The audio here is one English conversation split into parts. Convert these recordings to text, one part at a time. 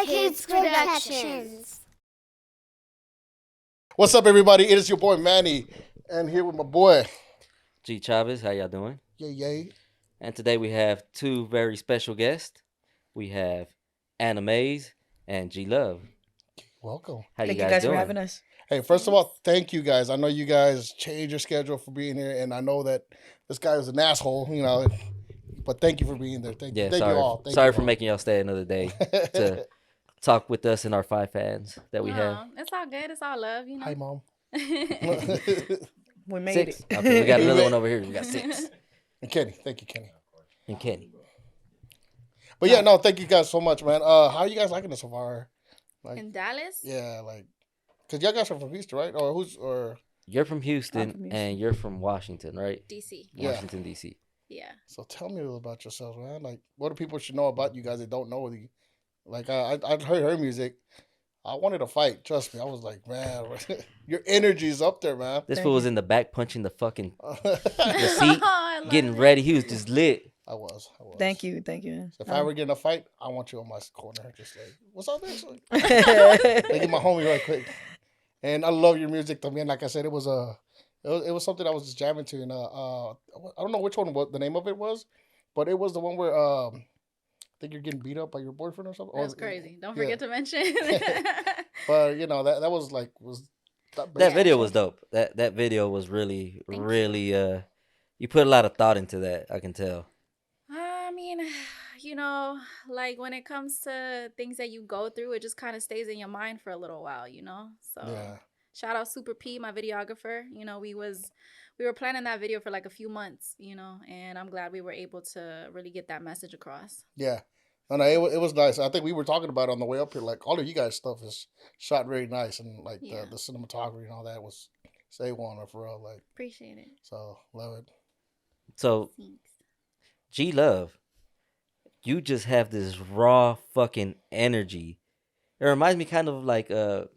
SourKidsProductions. What's up, everybody? It is your boy Manny, and here with my boy G Chavez. How y'all doing? Yay. And today we have two very special guests. We have Anna Mvze and GeeLove. Welcome. How Thank you you guys guys doing? for having us. Hey, first of all, thank you guys. I know you guys changed your schedule for being here, and I know that this guy was an asshole, but thank you for being there. Thank you sorry, all. sorry for making y'all stay another day to talk with us and our 5 fans that we have. It's all good. It's all love, Hi, Mom. We made 6. it. Okay, we got another one over here. We got 6. And Kenny. Thank you, Kenny. And Kenny. But yeah, no, thank you guys so much, man. How are you guys liking it so far? In Dallas? Yeah, because y'all guys are from Houston, right? Or You're from Houston, I'm from Houston. and you're from Washington, right? DC. Yeah. Washington, D.C. Yeah. So tell me a little about yourselves, man. Like, what do people should know about you guys that don't know you? Like, I heard her music. I wanted to fight. Trust me. I was like, man, your energy is up there, man. This Thank fool was you. in the back punching the fucking I seat, I love getting it. ready. He was just lit. was. Thank you. So if I ever get in a fight, I want you on my corner. Just like, what's up, bitch? Like, let me get my homie right quick. And I love your music, though, man. Like I said, it was something I was just jamming to, and I don't know which one what the name of it was, but it was the one where I think you're getting beat up by your boyfriend or something. That's crazy. Don't forget to mention. But that was That video was dope. That video was really, really. You put a lot of thought into that. I can tell. I mean, like when it comes to things that you go through, it just kind of stays in your mind for a little while, So Yeah. shout out Super P, my videographer. We were planning that video for like a few months, and I'm glad we were able to really get that message across. Yeah. No, it was nice. I think we were talking about it on the way up here. Like, all of you guys' stuff is shot very nice. And, like, Yeah. the cinematography and all that was A1 for real. Like, Appreciate it. so, love it. So, Thanks. GeeLove, you just have this raw fucking energy. It reminds me kind of like you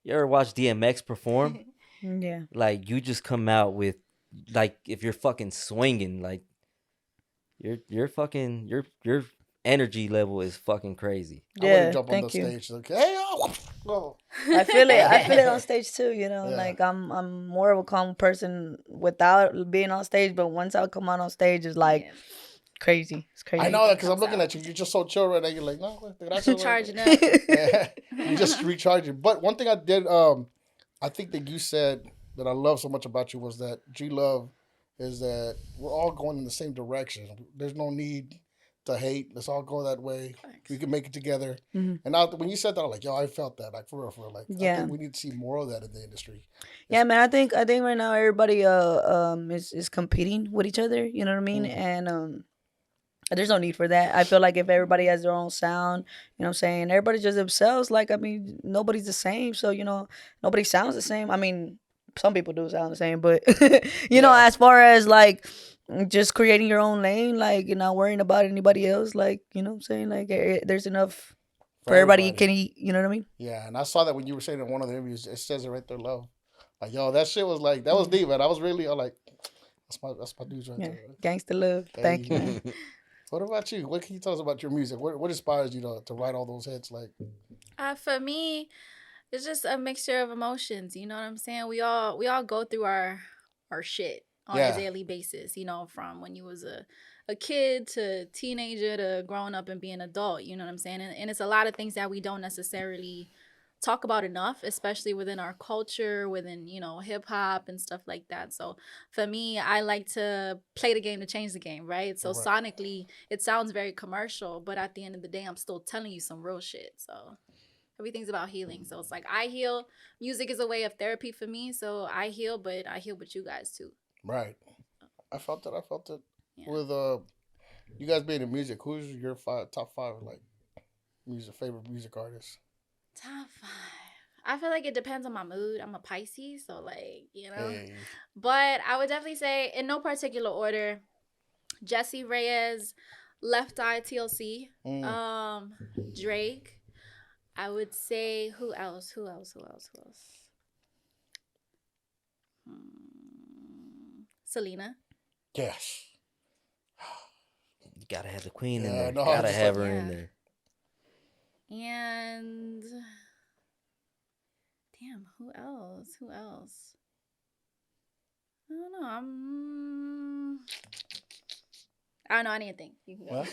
ever watch DMX perform? Yeah. Like you just come out with like if you're fucking swinging, like your fucking your energy level is fucking crazy. I want to Yeah. jump on the Thank you. stage. Like, hey, oh. I feel it. I feel it on stage too. Yeah. Like I'm more of a calm person without being on stage, but once I come out on stage, it's like Yeah. crazy. It's crazy. I know that because I'm comes looking out. at you. You're just so chill right now. You're like, no, gracias. Charging up. Yeah, you just recharging. But one thing I did, I think that you said that I love so much about you was that GeeLove is that we're all going in the same direction. There's no need to hate. Let's all go that way. Thanks. We can make it together. Mhm. And when you said that, I'm like, yo, I felt that, like for real. Like, I Yeah. think we need to see more of that in the industry. Yeah, man. I think right now everybody is competing with each other. You know what I mean? Mhm. And there's no need for that. I feel like if everybody has their own sound, you know what I'm saying? Everybody just themselves. Like, I mean, nobody's the same. So, nobody sounds the same. I mean, some people do sound the same, but, you know, Yeah. as far as like just creating your own lane, like, you're not worrying about anybody else. Like, you know what I'm saying? Like, there's enough for everybody can eat. You know what I mean? Yeah, and I saw that when you were saying in one of the interviews, it says it right there, love. Like, yo, that shit was like, that was deep, man. I was really like, that's my dudes right Yeah. there. Gangsta love. Thank you, man. What about you? What can you tell us about your music? What inspires you to write all those hits? Like, For me, it's just a mixture of emotions. You know what I'm saying? We all go through our shit on Yeah. a daily basis. From when you was a kid to teenager to growing up and being an adult. You know what I'm saying? And it's a lot of things that we don't necessarily talk about enough, especially within our culture, within hip hop and stuff like that. So for me, I like to play the game to change the game, right? So Right. sonically, it sounds very commercial, but at the end of the day, I'm still telling you some real shit. So everything's about healing. So it's like I heal. Music is a way of therapy for me. So I heal, but I heal with you guys too. right. I felt it. Yeah. With you guys being in music, who's your top five like favorite music artists? Top 5. I feel like it depends on my mood. I'm a Pisces, so like, Hey. But I would definitely say, in no particular order, Jesse Reyes, Left Eye TLC, Drake. I would say who else? Selena. Yes. You gotta have the queen in Yeah, there. no, Gotta just have like- her in Yeah. there. And damn, who else? Who else? I don't know. I don't know. I didn't think. You can go.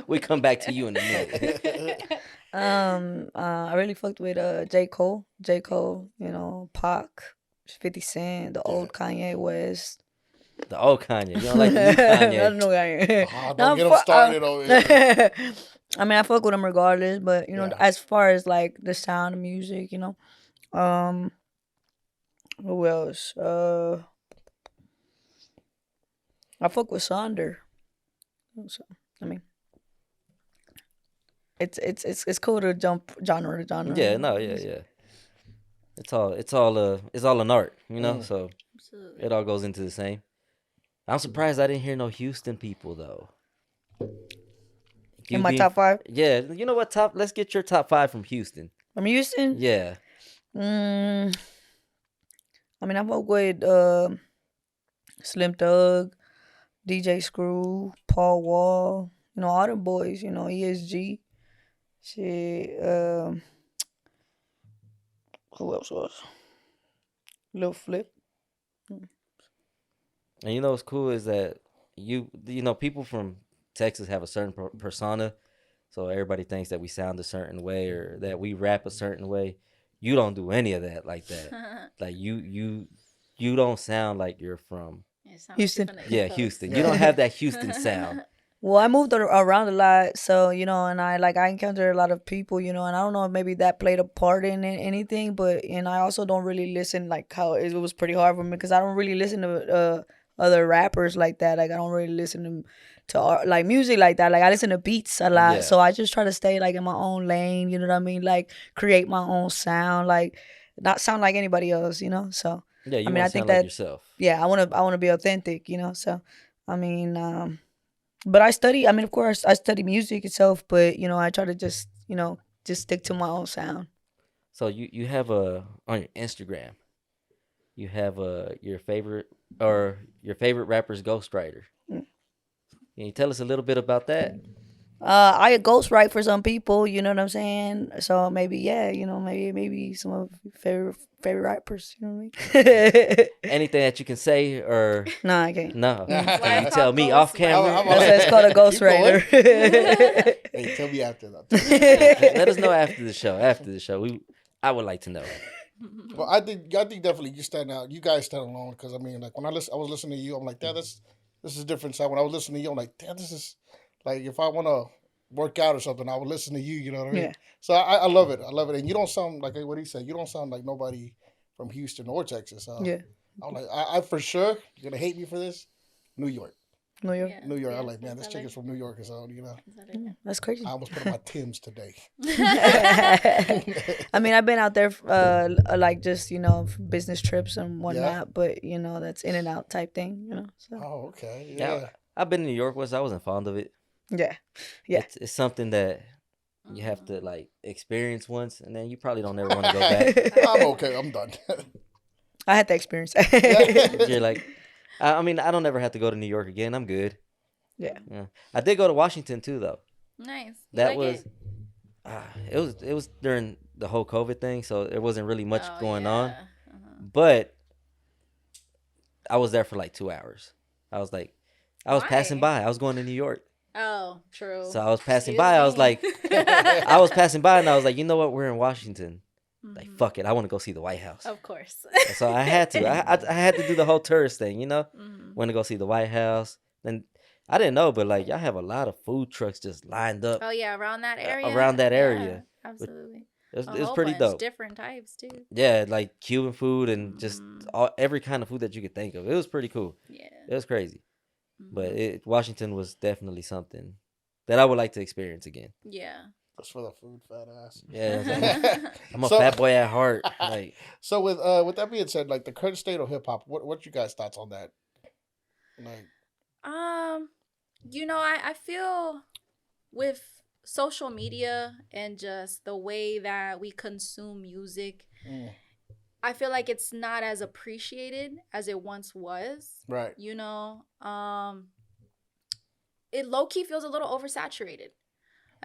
We come back to you in a minute. I really fucked with J. Cole. J. Cole, you know, Pac, 50 Cent, the old Kanye West. The old Kanye. You don't like the new Kanye. I don't know Kanye. Don't get him started over here. I mean, I fuck with him regardless, but you know, as far as like the sound of music, you know, who else? I fuck with Sonder. So, I mean, it's cool to jump genre to genre. Yeah, no, yeah. It's all an art, you know. So Absolutely. it all goes into the same. I'm surprised I didn't hear no Houston people though. In my top 5? Yeah, you know what? Let's get your top 5 from Houston. From Houston? Yeah. I mean, I fuck with Slim Thug, DJ Screw, Paul Wall, you know, all them boys, you know, ESG. Shit, who else was? Lil Flip. And you know what's cool is that you know people from Texas have a certain persona, so everybody thinks that we sound a certain way or that we rap a certain way. You don't do any of that like that. Like you don't sound like you're from Houston. Yeah, Houston. You don't have that Houston sound. Well, I moved around a lot, so you know, and I encountered a lot of people, you know, and I don't know if maybe that played a part in anything, but and I also don't really listen like how it was pretty hard for me because I don't really listen to other rappers like that. Like I don't really listen to like music like that. Like I listen to beats a lot, so I just try to stay like in my own lane. You know what I mean? Like create my own sound, like not sound like anybody else. You know, so yeah, you I mean, I think like that yourself. Yeah, I wanna be authentic. You know, so I mean. But I study, I mean, of course, I study music itself, but, you know, I try to just, you know, just stick to my own sound. So you have on your Instagram, you have your favorite rapper's ghostwriter. Can you tell us a little bit about that? I ghostwrite for some people, you know what I'm saying? So maybe, yeah, you know, maybe some of favorite rappers, you know what I mean? Anything that you can say or No, I can't. no? Can you tell me off camera? That's called a ghostwriter. Hey, tell me after that. Let us know after the show. After the show, I would like to know. Well, I think definitely you stand out. You guys stand alone because I mean, like when I was listening to you, I'm like, damn, this is a different sound. When I was listening to you, I'm like, damn, this is like if I want to work out or something, I would listen to you. You know what I mean? Yeah. So I love it. I love it. And you don't sound like what he said. You don't sound like nobody from Houston or Texas. Yeah. I'm like, I for sure, you're gonna hate me for this. New York. New York. Yeah. New York. Yeah, I'm like, man, this chick LA. is from New York or something, you know. That's crazy. I almost put on my Timbs today. I mean, I've been out there, like just you know, for business trips and whatnot, but you know, that's in and out type thing, you know. So. Oh, okay. Yeah. I've been to New York once. I wasn't fond of it. Yeah. It's something that you have to like experience once, and then you probably don't ever want to go back. I'm okay. I'm done. I had the experience. You're like, I mean, I don't ever have to go to New York again. I'm good. Yeah. I did go to Washington too, though. Nice. That was, it was during the whole COVID thing, so there wasn't really much going on. But I was there for like 2 hours. I was passing by. I was going to New York. Oh, true. So I was passing by. I was like, I was passing by, and I was like, you know what? We're in Washington. Like, fuck it. I want to go see the White House. Of course. So I had to. I had to do the whole tourist thing, you know? Went to go see the White House. Then I didn't know, but like, y'all have a lot of food trucks just lined up. Oh, yeah. Around that area. Yeah, absolutely. It was pretty dope. Different types, too. Yeah, like Cuban food and just every kind of food that you could think of. It was pretty cool. Yeah. It was crazy. But Washington was definitely something that I would like to experience again. Yeah. That's for the food, fat ass. Yeah, I'm a fat boy at heart. Like, so with that being said, like the current state of hip hop, what you guys thoughts on that? Like, you know, I feel with social media and just the way that we consume music, I feel like it's not as appreciated as it once was. right. You know, it low-key feels a little oversaturated.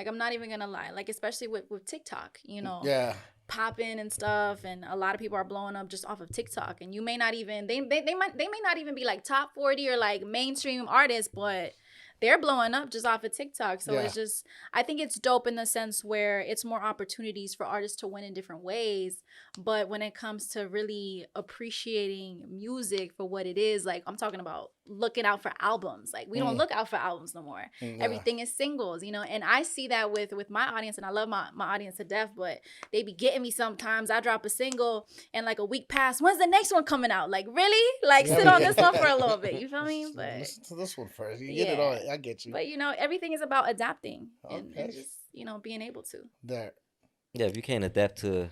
Like, I'm not even gonna lie. Like, especially with TikTok, you know, Yeah. popping and stuff, and a lot of people are blowing up just off of TikTok. And you may not even they may not even be like top 40 or like mainstream artists, but they're blowing up just off of TikTok. So it's just, I think it's dope in the sense where it's more opportunities for artists to win in different ways. But when it comes to really appreciating music for what it is, like I'm talking about looking out for albums. Like we don't look out for albums no more. Everything is singles, you know. And I see that with my audience, and I love my audience to death, but they be getting me sometimes. I drop a single and like a week past, when's the next one coming out? Like really? Like sit on this one for a little bit. You feel me? But listen to this one first. You get it all. I get you. But you know, everything is about adapting and just, you know, being able to. There. Yeah, if you can't adapt to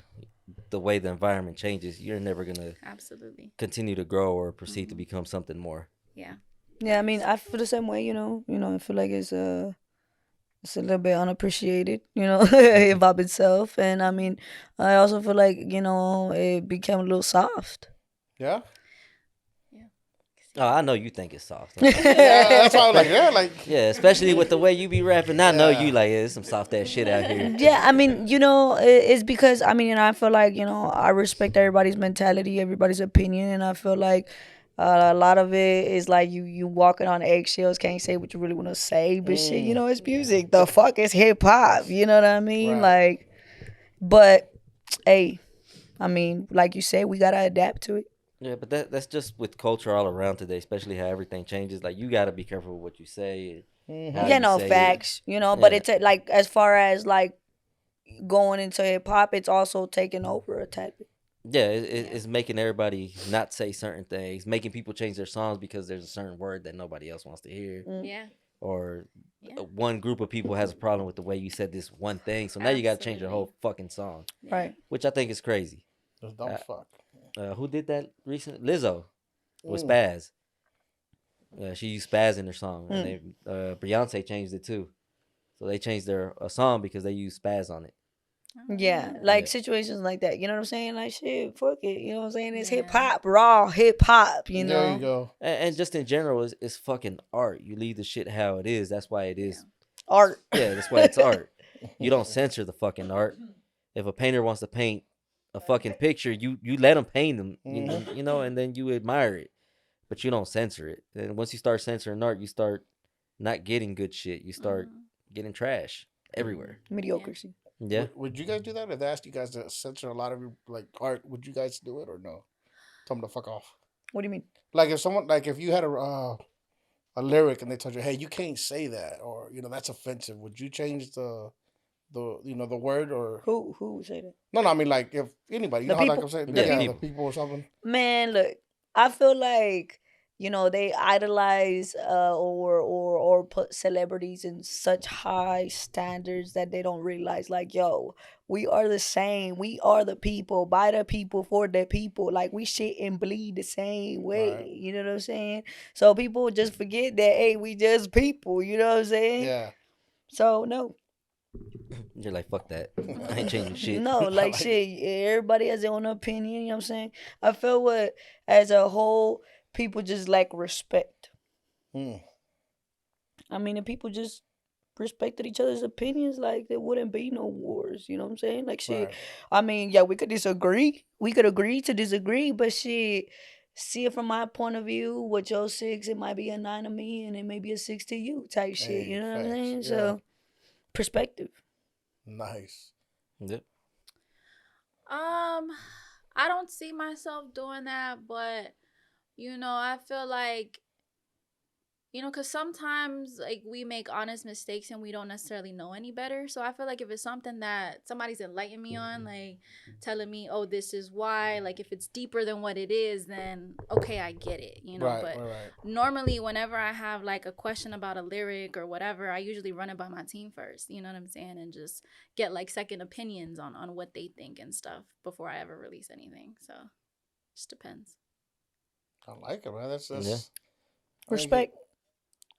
the way the environment changes, you're never gonna absolutely continue to grow or proceed to become something more. Yeah. Yeah, I mean, I feel the same way. You know, I feel like it's a little bit unappreciated. You know, hip hop itself, and I mean, I also feel like it became a little soft. Yeah. Oh, I know you think it's soft. Yeah, that's why I was like, yeah, especially with the way you be rapping. I know you like, there's some soft ass shit out here. Yeah, I mean, it's because I mean, and I feel like I respect everybody's mentality, everybody's opinion, and I feel like a lot of it is like you walking on eggshells, can't say what you really want to say, but shit, it's music. The fuck is hip hop? You know what I mean? Right. Like, but hey, I mean, like you said, we gotta adapt to it. Yeah, but that's just with culture all around today, especially how everything changes. Like, you got to be careful with what you say. Yeah, no, facts. But it's like, as far as like going into hip hop, it's also taking over a tad bit. Yeah, it's making everybody not say certain things, making people change their songs because there's a certain word that nobody else wants to hear. Yeah. Or one group of people has a problem with the way you said this one thing, so now you got to change your whole fucking song. Right. Which I think is crazy. That's dumb as fuck. Who did that recently? Lizzo with Spaz. She used Spaz in her song. And Beyonce changed it too. So they changed their song because they used Spaz on it. Yeah, like situations like that. You know what I'm saying? Like, shit, fuck it. You know what I'm saying? It's hip hop, raw hip hop, you know? There you go. And just in general, it's fucking art. You leave the shit how it is. That's why it is art. Yeah, that's why it's art. You don't censor the fucking art. If a painter wants to paint a fucking picture, you let them paint them, you know, and then you admire it, but you don't censor it. And once you start censoring art, you start not getting good shit. You start getting trash everywhere. Mediocrity. Yeah. Would you guys do that? If they asked you guys to censor a lot of your like art, would you guys do it or no? Tell them to fuck off. What do you mean? Like if you had a lyric and they told you, hey, you can't say that, or that's offensive. Would you change the word, or who would say that? No, I mean, like, if anybody, The how like people? I'm saying, Yeah, the people or something. Man, look, I feel like they idolize or put celebrities in such high standards that they don't realize, like, yo, we are the same. We are the people, by the people, for the people. Like, we shit and bleed the same way. Right. You know what I'm saying? So people just forget that, hey, we just people. You know what I'm saying? Yeah. So no. You're like, fuck that. I ain't changing shit. No, like shit, everybody has their own opinion, you know what I'm saying? I feel as a whole, people just lack respect. I mean, if people just respected each other's opinions, like, there wouldn't be no wars, you know what I'm saying? Like, shit, Right. I mean, yeah, we could disagree. We could agree to disagree, but shit, see it from my point of view, with your 6, it might be a 9 to me, and it may be a 6 to you type shit, Hey, you know what I'm facts, saying? yeah. So, perspective. Nice. Yep. I don't see myself doing that, but I feel like because sometimes like we make honest mistakes and we don't necessarily know any better. So I feel like if it's something that somebody's enlightened me on, like telling me, oh, this is why, like if it's deeper than what it is, then okay, I get it, Right, but right. normally whenever I have like a question about a lyric or whatever, I usually run it by my team first, you know what I'm saying, and just get like second opinions on what they think and stuff before I ever release anything. So just depends. I like it, man. That's Yeah. Respect.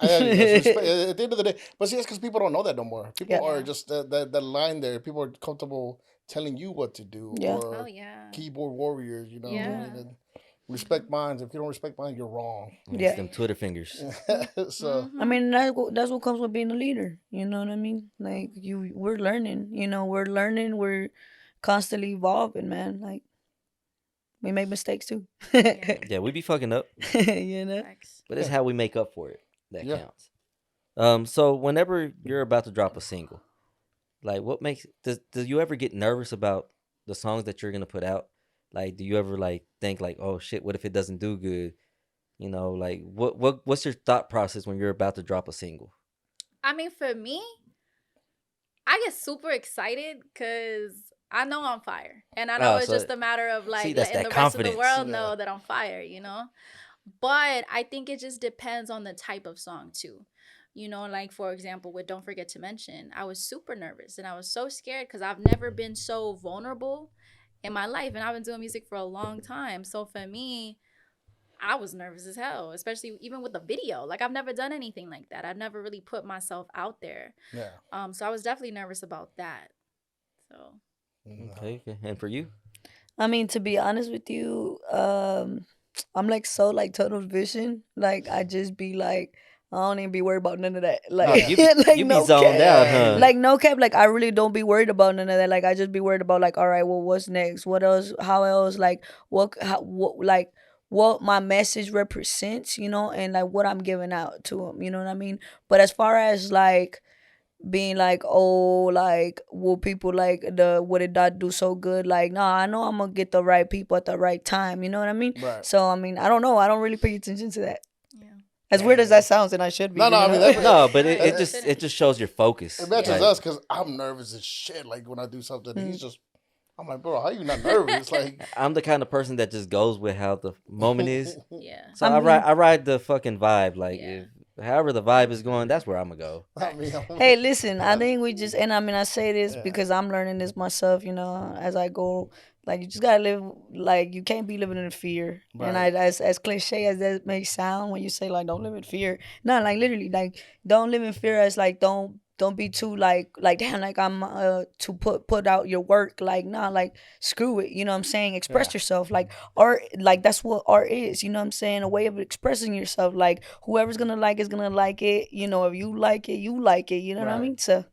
At the end of the day, but see, it's because people don't know that no more. People Yeah. are just that line there. People are comfortable telling you what to do, Yeah. or Oh yeah. keyboard warriors, Yeah. and Respect mine. If you don't respect mine, you're wrong. It's Yeah. them Twitter fingers. So I mean, that's what comes with being a leader. You know what I mean? Like we're learning. You know, we're learning. We're constantly evolving, man. Like we make mistakes too. Yeah. Yeah, we be fucking up, You know. Facts. but it's how we make up for it that Yeah. counts. So whenever you're about to drop a single, like what makes do you ever get nervous about the songs that you're gonna put out? Like, do you ever like think like, oh shit, what if it doesn't do good? You know, like what's your thought process when you're about to drop a single? I mean, for me, I get super excited because I know I'm fire. And I know Oh, it's so- just a matter of like that's letting that the rest of the confidence. world Yeah. know that I'm fire, you know? But I think it just depends on the type of song too. You know, like for example, with Don't Forget to Mention, I was super nervous and I was so scared because I've never been so vulnerable in my life. And I've been doing music for a long time. So for me, I was nervous as hell, especially even with the video. Like I've never done anything like that. I've never really put myself out there. yeah. So I was definitely nervous about that. So Okay. And for you? I mean, to be honest with you, I'm like so like tunnel vision. Like I just be like, I don't even be worried about none of that. Like, you be, like you be no zoned cap. out, huh? Like no cap. Like I really don't be worried about none of that. Like I just be worried about like, all right, well, what's next? What else? How else? Like like what my message represents, you know, and like what I'm giving out to them. You know what I mean? But as far as like being like, oh, like will people like would it not do so good? Like, no, I know I'm gonna get the right people at the right time. You know what I mean? Right. So I mean, I don't know. I don't really pay attention to that. yeah. As weird as that sounds, and I should be. No, you no, I know? mean, that- No, but Right. it just shows your focus. It matches Like, us because I'm nervous as shit. Like when I do something, he's just. I'm like, bro, how you not nervous? Like, I'm the kind of person that just goes with how the moment is. Yeah. So I I ride the fucking vibe. Like Yeah. if however the vibe is going, that's where I'm gonna go. I mean, Hey, listen, I think we just, and I mean, I say this Yeah. because I'm learning this myself, you know, as I go. Like, you just gotta live, like, you can't be living in fear. And Right. as cliche as that may sound when you say, like, don't live in fear. No, like, literally, like, don't live in fear as, like, don't be too, like, damn, like, I'm, to put out your work. Like, nah, like, screw it. You know what I'm saying? Express Yeah. yourself. Like, art, like, that's what art is. You know what I'm saying? A way of expressing yourself. Like, whoever's gonna like is gonna like it. You know, if you like it, you like it. You know what I Right. mean? So,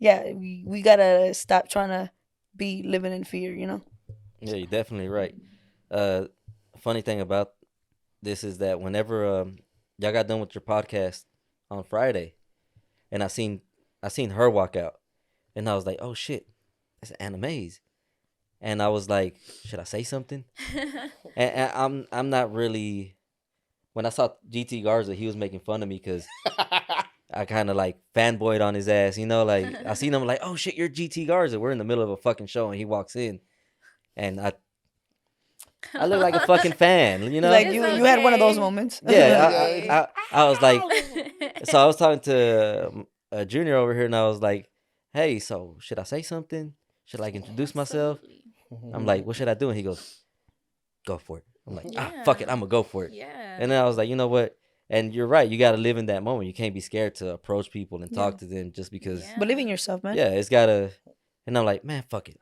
yeah, we gotta stop trying to be living in fear, you know? Yeah, you're definitely right. Funny thing about this is that whenever y'all got done with your podcast on Friday, and I seen her walk out, and I was like, oh shit, that's Anna Mvze. And I was like, should I say something? And I'm not really. When I saw GT Garza, he was making fun of me because I kind of like fanboyed on his ass, you know. Like I seen him like, oh shit, you're GT Garza. We're in the middle of a fucking show, and he walks in, and I look like a fucking fan, you know. Like, It's you had one of those okay. moments. Yeah, I was like, so I was talking to a junior over here, and I was like, hey, so should I say something? Should I like introduce myself? Absolutely. I'm like, what should I do? And he goes, go for it. I'm like, Yeah. fuck it, I'm gonna go for it. Yeah. And then I was like, you know what? And you're right. You got to live in that moment. You can't be scared to approach people and talk to them just because. Yeah. Believe in yourself, man. Yeah, it's gotta. And I'm like, man, fuck it.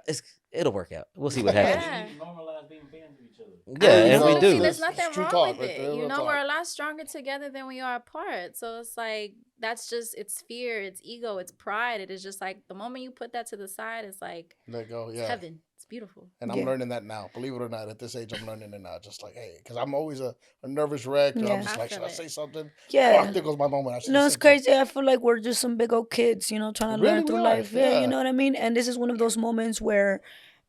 It'll work out. We'll see what happens. Yeah. Normalize being fans of each other. Yeah, and we Absolutely. do. There's It's nothing true wrong talk with right it. there, You real know, talk. we're a lot stronger together than we are apart. So it's like that's just it's fear, it's ego, it's pride. It is just like the moment you put that to the side, it's like let go. it's Yeah. heaven. It's beautiful. And I'm Yeah. learning that now. Believe it or not, at this age, I'm learning it now. Just like, hey, because I'm always a nervous wreck. And Yeah. I'm just I like, feel should I it. say something? Yeah. Oh, I think it was my moment. I should You know, have it's said crazy. I feel like we're just some big old kids, you know, trying to Really, learn we through are, life. Yeah, yeah. you know what I mean? And this is one of those moments where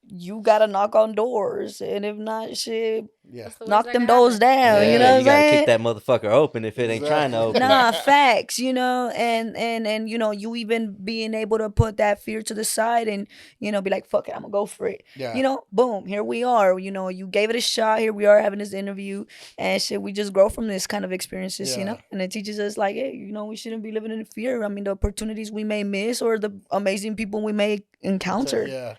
you gotta knock on doors. And if not, shit, something. Yeah. What's the worst knock that them could doors happen? down. Yeah, You know what I'm you gotta saying? kick that motherfucker open if it ain't trying to open. Nah, facts, you know, and you know, you even being able to put that fear to the side and, you know, be like, fuck it, I'm gonna go for it. Yeah. You know, boom, here we are. You know, you gave it a shot. Here we are having this interview and shit, we just grow from this kind of experiences, you know? Yeah. And it teaches us like, hey, you know, we shouldn't be living in fear. I mean, the opportunities we may miss or the amazing people we may encounter. Yeah.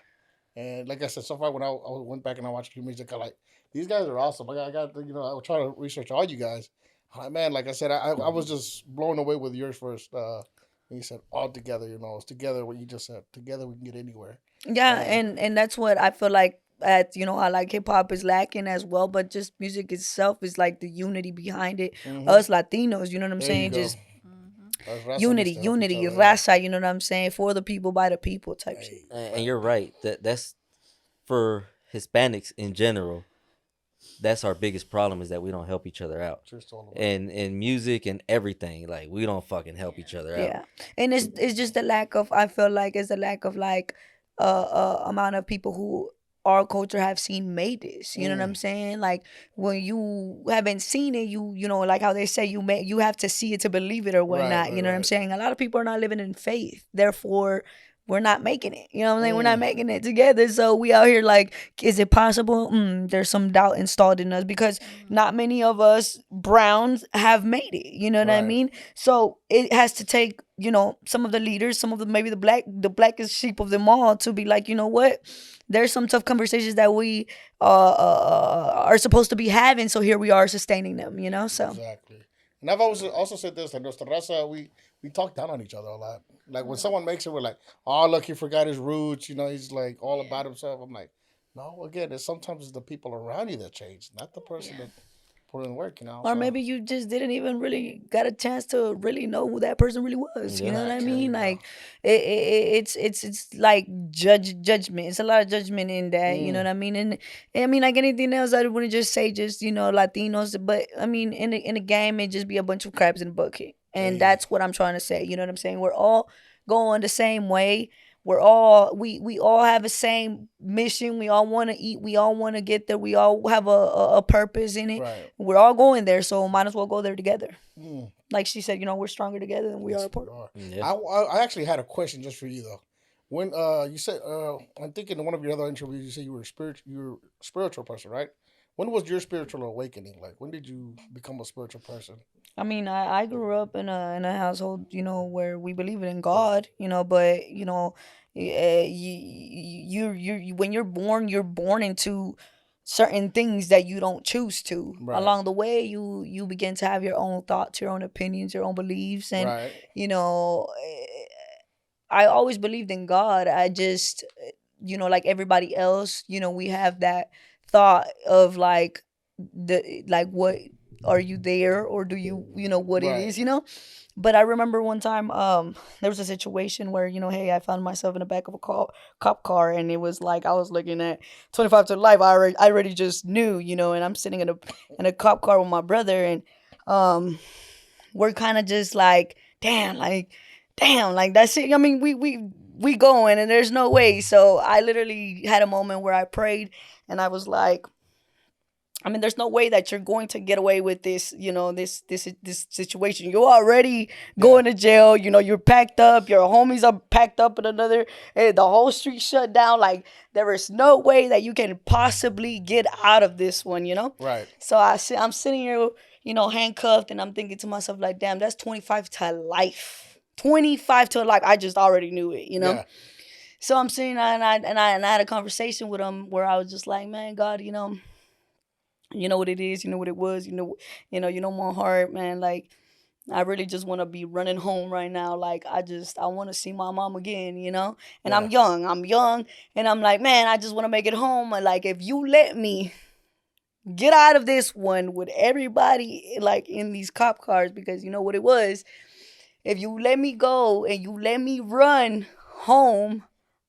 And like I said, so far when I went back and I watched your music, I like these guys are awesome. I got you know, I was trying to research all you guys. I'm like, man, like I said, I was just blown away with yours first. When you said all together, you know, it's together. What you just said, together we can get anywhere. Yeah, and that's what I feel like at, you know, I like hip hop is lacking as well, but just music itself is like the unity behind it. Us Latinos, you know what I'm There you saying? go. Just Mhm. Us raza unity, needs to help each unity, other out. raza, you know what I'm saying? For the people, by the people type shit. Hey, And you're right. That's for Hispanics in general. That's our biggest problem is that we don't help each other out. just all about And in music and everything, like we don't fucking help each other out. Yeah, and it's just the lack of. I feel like it's the lack of like amount of people who our culture have seen made this. You know what I'm saying? Like when you haven't seen it, you know, like how they say you have to see it to believe it or whatnot. You know what I'm saying? A lot of people are not living in faith, therefore we're not making it. You know what I'm saying? We're not making it together. So we out here like, is it possible? There's some doubt installed in us because not many of us Browns have made it. You know what I Right. mean? So it has to take, you know, some of the leaders, some of the maybe the blackest sheep of them all to be like, you know what? There's some tough conversations that we are supposed to be having. So here we are sustaining them. You know, so Exactly. And I've always also said this, like Nuestra Raza, we talk down on each other a lot. Like when someone makes it, we're like, oh look, he forgot his roots, you know, he's like all about himself. I'm like, no, again, it's sometimes the people around you that change, not the person that put in work, you know. or So maybe you just didn't even really got a chance to really know who that person really was. You know what I Facts, there mean? you go. Like it's like judgment. It's a lot of judgment in that. You know what I mean? And I mean, like anything else, I wouldn't just say just, you know, Latinos, but I mean in the game it just be a bunch of crabs in a bucket, and Hey. that's what I'm trying to say. You know what I'm saying? We're all going the same way. We're all we all have the same mission. We all want to eat. We all want to get there. We all have a purpose in it. Right. We're all going there, so might as well go there together. Mm. Like she said, you know, we're stronger together than we Yes, are apart. we are. Yeah. I actually had a question just for you though. When you said I'm thinking in one of your other interviews you said you were a spiritual person, right? When was your spiritual awakening? Like when did you become a spiritual person? I mean, I grew up in a household, you know, where we believe in God, you know, but you know, when you're born into certain things that you don't choose to. Right. Along the way, you begin to have your own thoughts, your own opinions, your own beliefs, and Right. you know, I always believed in God. I just, you know, like everybody else, you know, we have that thought of like what are you there or do you know what it Right. is, you know? But I remember one time there was a situation where, you know, hey, I found myself in the back of a cop car, and it was like I was looking at 25 to Life. I already just knew, you know, and I'm sitting in a cop car with my brother, and we're kind of just like, damn, like that's it. I mean, we going, and there's no way. So I literally had a moment where I prayed, and I was like, I mean, there's no way that you're going to get away with this, you know, this situation. You're already going to jail. You know, you're packed up. Your homies are packed up in another. The whole street shut down. Like, there is no way that you can possibly get out of this one, you know? Right. So I'm sitting here, you know, handcuffed, and I'm thinking to myself, like, damn, that's 25 to life. 25 to life. I just already knew it, you know? Yeah. So I'm sitting there, and I had a conversation with him where I was just like, man, God, you know what it is, you know what it was, you know my heart, man. Like, I really just want to be running home right now. Like, I want to see my mom again, you know. And Yeah. I'm young, and I'm like, man, I just want to make it home. And like, if you let me get out of this one with everybody like in these cop cars, because you know what it was, if you let me go and you let me run home,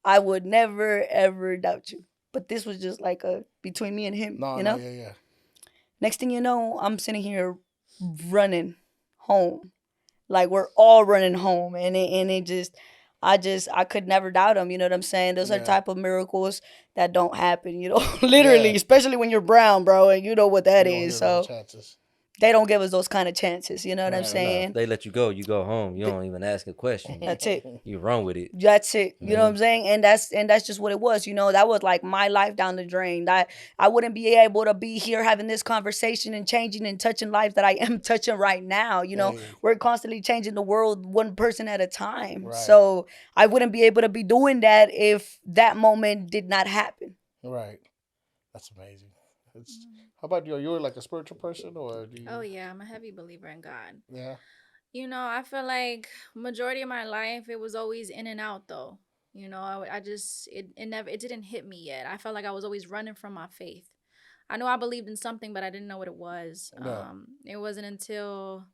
I would never ever doubt you. But this was just like a between me and him, No, you no, know. yeah. Next thing you know, I'm sitting here running home. Like, we're all running home, and it just I could never doubt him. You know what I'm saying? Those are Yeah. type of miracles that don't happen. You know, literally, Yeah. especially when you're brown, bro, and you know what that You don't is. hear So those chances. they don't give us those kind of chances. You know what I'm Right. Nah, saying? if they let you go, you go home. You don't even ask a question. That's it. You run with it. That's it. You know what I'm Mhm. saying? And that's just what it was. You know, that was like my life down the drain. That I wouldn't be able to be here having this conversation and changing and touching lives that I am touching right now. You know, Hey. we're constantly changing the world one person at a time. Right. So I wouldn't be able to be doing that if that moment did not happen. Right. That's amazing. How about you? Are you like a spiritual person or do you? Oh yeah, I'm a heavy believer in God. Yeah. You know, I feel like majority of my life it was always in and out though. You know, I just it didn't hit me yet. I felt like I was always running from my faith. I know I believed in something, but I didn't know what it was. Yeah. It wasn't until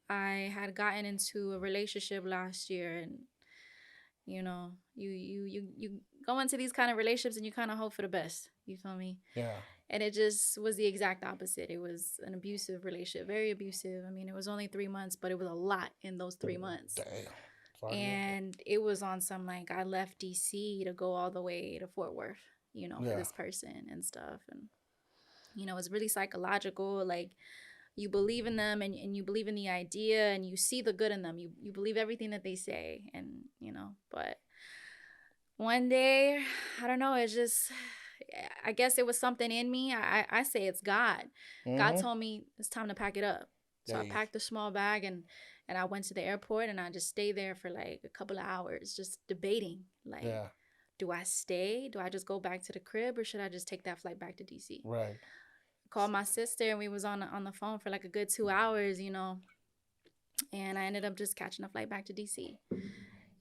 I had gotten into a relationship last year, and you know, you go into these kind of relationships and you kind of hope for the best. You feel me? Yeah. And it just was the exact opposite. It was an abusive relationship, very abusive. I mean, it was only 3 months, but it was a lot in those 3 months. Damn. Sorry. And it was on some like I left DC to go all the way to Fort Worth, you know, for this person and stuff. And you know, it's really psychological. Like you believe in them, and you believe in the idea, and you see the good in them. You believe everything that they say, and you know, but one day, I don't know, it's just, I guess it was something in me. I say it's God. God told me it's time to pack it up. So I packed a small bag, and I went to the airport, and I just stayed there for like a couple of hours just debating, like, do I stay? Do I just go back to the crib, or should I just take that flight back to DC? Right. Called my sister, and we was on the phone for like a good 2 hours, you know, and I ended up just catching a flight back to DC.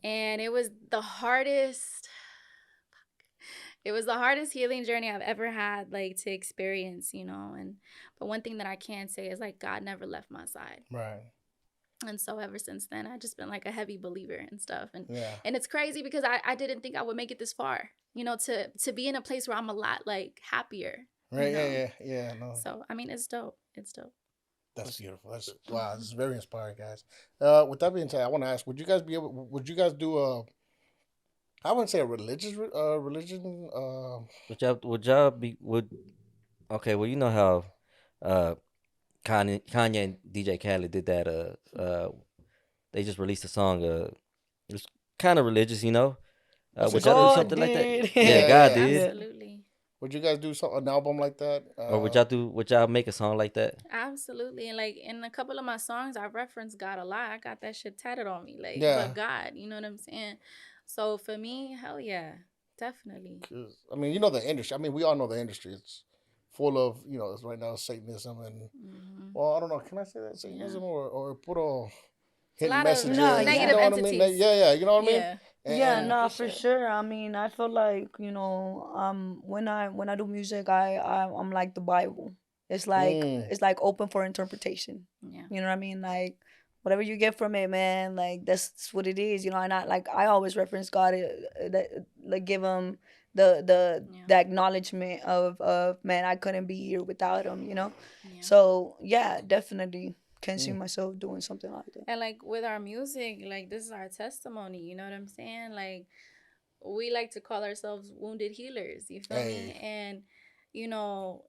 And it was the hardest healing journey I've ever had, like, to experience, you know. And but one thing that I can say is like God never left my side. Right. And so ever since then, I've just been like a heavy believer and stuff. And it's crazy because I didn't think I would make it this far, you know, to be in a place where I'm a lot like happier. Right. You know? Yeah. No. So I mean, it's dope. It's dope. That's beautiful. That's wow. This is very inspiring, guys. With that being said, I want to ask: would you guys do a? I wouldn't say a religious religion. Okay, well, you know how Kanye and DJ Khaled did that. They just released a song. It was kind of religious, you know. Would y'all do something like that? Yeah, God did. Absolutely. Would you guys do an album like that? Or would y'all make a song like that? Absolutely. And like in a couple of my songs, I reference God a lot. I got that shit tatted on me. Like, but God, you know what I'm saying? So for me, hell yeah, definitely. I mean, you know the industry. I mean, we all know the industry. It's full of, you know, right now Satanism and, well, I don't know. Can I say that? Satanism or puro hidden messages? Negative you know entities. What I mean? Yeah, you know what I mean? For sure. I mean, I feel like, you know, when I do music, I'm like the Bible. It's like open for interpretation. Yeah. You know what I mean? Like whatever you get from it, man, like that's what it is, you know. And I always reference God, like give him the acknowledgement of man, I couldn't be here without him, you know. So yeah, definitely can see myself doing something like that. And like with our music, like this is our testimony, you know what I'm saying? Like we like to call ourselves wounded healers, you feel me? And you know,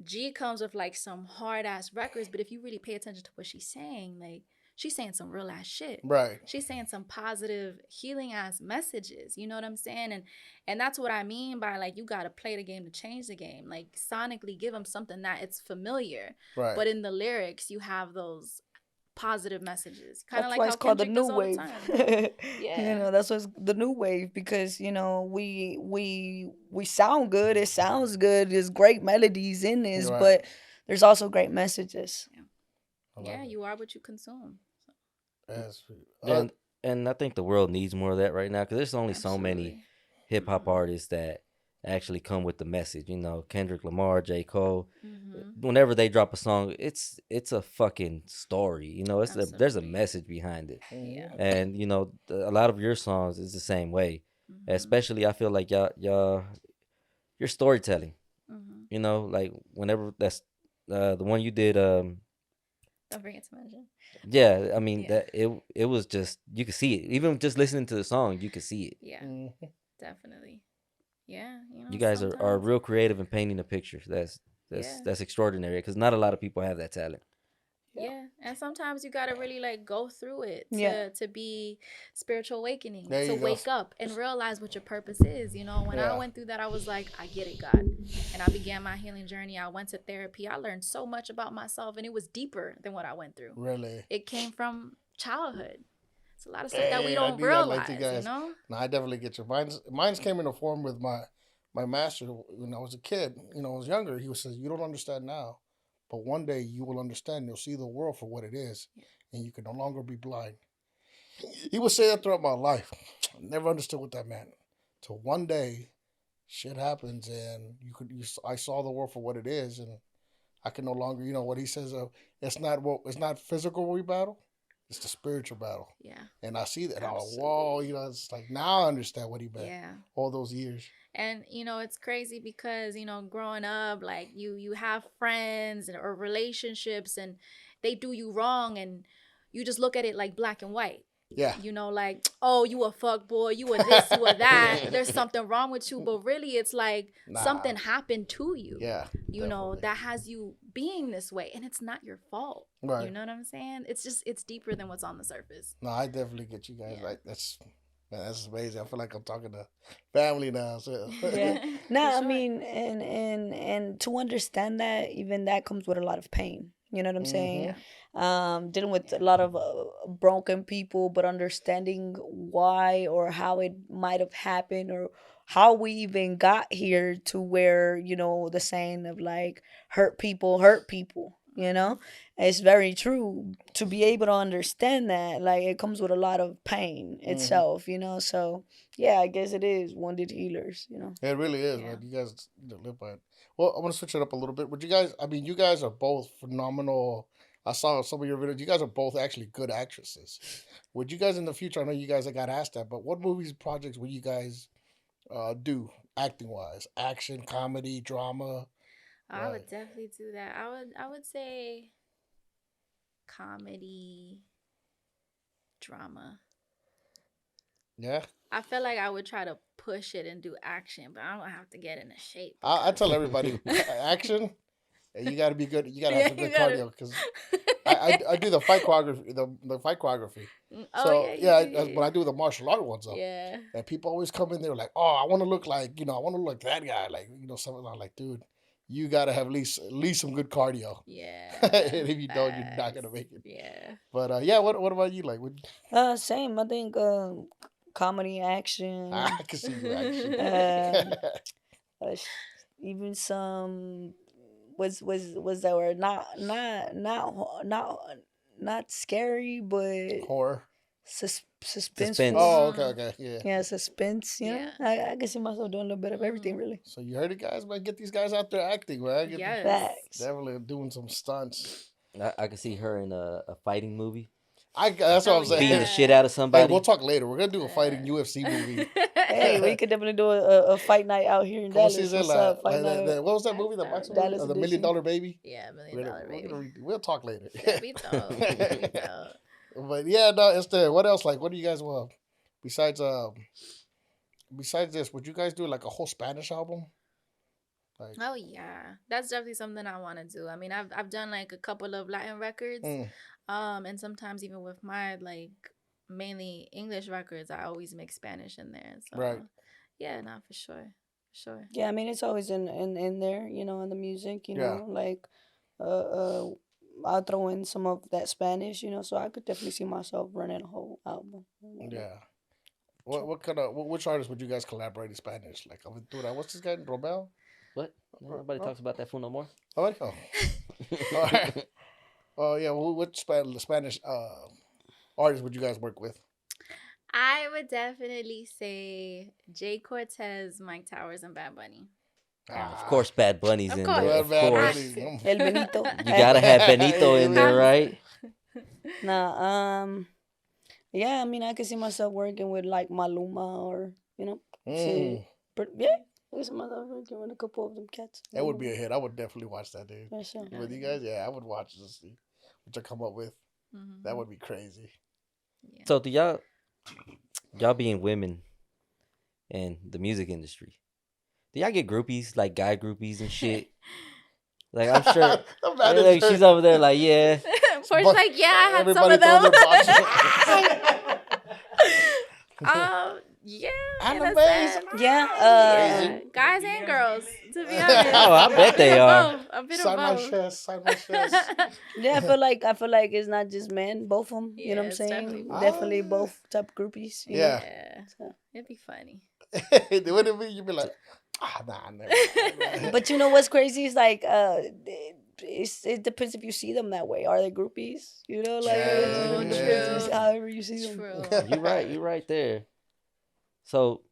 G comes with like some hard ass records, but if you really pay attention to what she's saying, like she's saying some real ass shit. Right. She's saying some positive healing ass messages. You know what I'm saying? And that's what I mean by like you gotta play the game to change the game. Like sonically give them something that it's familiar. Right. But in the lyrics you have those positive messages. Kind of like why how it's called Kendrick the does all the NuWave. Yeah. You know, that's what's the NuWave, because you know we sound good. It sounds good. There's great melodies in this, but there's also great messages. Yeah, you are what you consume. That's and I think the world needs more of that right now, because there's only so many hip hop artists that actually come with the message. You know, Kendrick Lamar, J. Cole. Whenever they drop a song, it's a fucking story. You know, there's a message behind it. Yeah. And you know, a lot of your songs is the same way. Especially, I feel like your storytelling. You know, like whenever that's the one you did. Don't forget to mention. Yeah, I mean that it was just, you could see it. Even just listening to the song, you could see it. Yeah, definitely. Yeah, you know, you guys are real creative in painting the pictures. That's extraordinary, because not a lot of people have that talent. Yeah, and sometimes you gotta really like go through it to be spiritual awakening, to wake up and realize what your purpose is. You know, when I went through that, I was like, I get it, God, and I began my healing journey. I went to therapy. I learned so much about myself, and it was deeper than what I went through. Really, it came from childhood. It's a lot of stuff that we don't realize. You know, no, I definitely get you. Mine's came into form with my master when I was a kid. You know, I was younger. He says, "You don't understand now, but one day you will understand. You'll see the world for what it is, and you can no longer be blind." He would say that throughout my life. I never understood what that meant. till one day, shit happens, and I saw the world for what it is, and I can no longer, what he says. It's not physical we battle, it's the spiritual battle. Yeah. And I see that. And I'm like, Absolutely. whoa, it's like now I understand what he meant. Yeah. All those years. And it's crazy because growing up, like you have friends or relationships, and they do you wrong, and you just look at it like black and white. Yeah. Like, oh, you a fuck boy, you a this, you a that. There's something wrong with you, but really it's like something happened to you. Yeah. That has you being this way, and it's not your fault. Right. You know what I'm saying? It's deeper than what's on the surface. No, I definitely get you guys. Like that's amazing. I feel like I'm talking to family now. So. Yeah. No, For I mean, and to understand that, even that comes with a lot of pain. You know what I'm saying? Dealing with a lot of broken people, but understanding why or how it might have happened, or how we even got here to where, the saying of like hurt people, it's very true. To be able to understand that, like, it comes with a lot of pain itself, so yeah, I guess it is wounded healers. It really is, man. You guys live by it. Well, I want to switch it up a little bit. You guys are both phenomenal. I saw some of your videos. You guys are both actually good actresses. Would you guys in the future, I know you guys have got asked that, but what movies, projects would you guys do acting wise? Action, comedy, drama? I would definitely do that. I would say comedy, drama. Yeah. I feel like I would try to push it and do action, but I don't have to get into shape. I tell everybody, action, you got to be good. You got to have some good cardio, because I do the fight choreography. The fight choreography. But I do the martial art ones. Yeah. And people always come in there like, oh, I want to look like, I want to look like that guy. Like, something. I'm like, dude, you got to have at least some good cardio. Yeah. And if you don't, you're not going to make it. Yeah. But what about you? Like, same. I think comedy, action. I can see you action. Even some was that word not scary, but horror. Suspense. Oh, okay, yeah. Yeah, suspense. I can see myself doing a little bit of everything, really. So you heard it, guys, man. Get these guys out there acting, man. Facts. Definitely doing some stunts. I can see her in a fighting movie. That's what I'm saying. Beating the shit out of somebody. Hey, we'll talk later. We're gonna do a fighting UFC movie. Hey, we could definitely do a fight night out here in Dallas. What's up? Fight night. What was that movie? The boxing movie? The $1 Million Baby? Yeah, $1 Million Baby. We'll talk later. That'd be dope. But yeah, no, it's there. What else? Like, what do you guys want? Besides this, would you guys do like a whole Spanish album? Like, oh yeah, that's definitely something I want to do. I mean, I've done like a couple of Latin records, and sometimes even with my like mainly English records, I always mix Spanish in there. So, right. Yeah, no, for sure. Yeah, I mean, it's always in there, in the music, like, I'll throw in some of that Spanish, so I could definitely see myself running a whole album. Yeah. Which artists would you guys collaborate in Spanish? Like, what's this guy, Romel? What? Nobody talks about that fool no more. Oh. All right. Oh yeah. Well, which Spanish artists would you guys work with? I would definitely say Jay Cortez, Mike Towers, and Bad Bunny. Of course, Bad Bunny's in there. Of course. El Benito. You gotta have Benito in there, right? Nah. Yeah, I mean, I could see myself working with like Maluma or yeah. I can see myself working with a couple of them cats. That would be a hit. I would definitely watch that, dude. Yeah, sure. With you guys, yeah, I would watch to see what you come up with. That would be crazy. Yeah. So do y'all being women in the music industry, do y'all get groupies, like guy groupies and shit? Like, I'm sure like, she's over there like, yeah. Portia like, yeah, I had some of them. Yeah. Anna Mvze. Yeah. Guys and girls, to be honest. Oh, I bet they are. A bit of Side my both. chest. Yeah, I feel like it's not just men, both of them. You know what I'm saying? Definitely both type of groupies. Yeah. So. It'd be funny. What if you'd be like, nah, never. But you know what's crazy is like, it depends if you see them that way. Are they groupies? You know, like True. however you see them. True. You're right there. So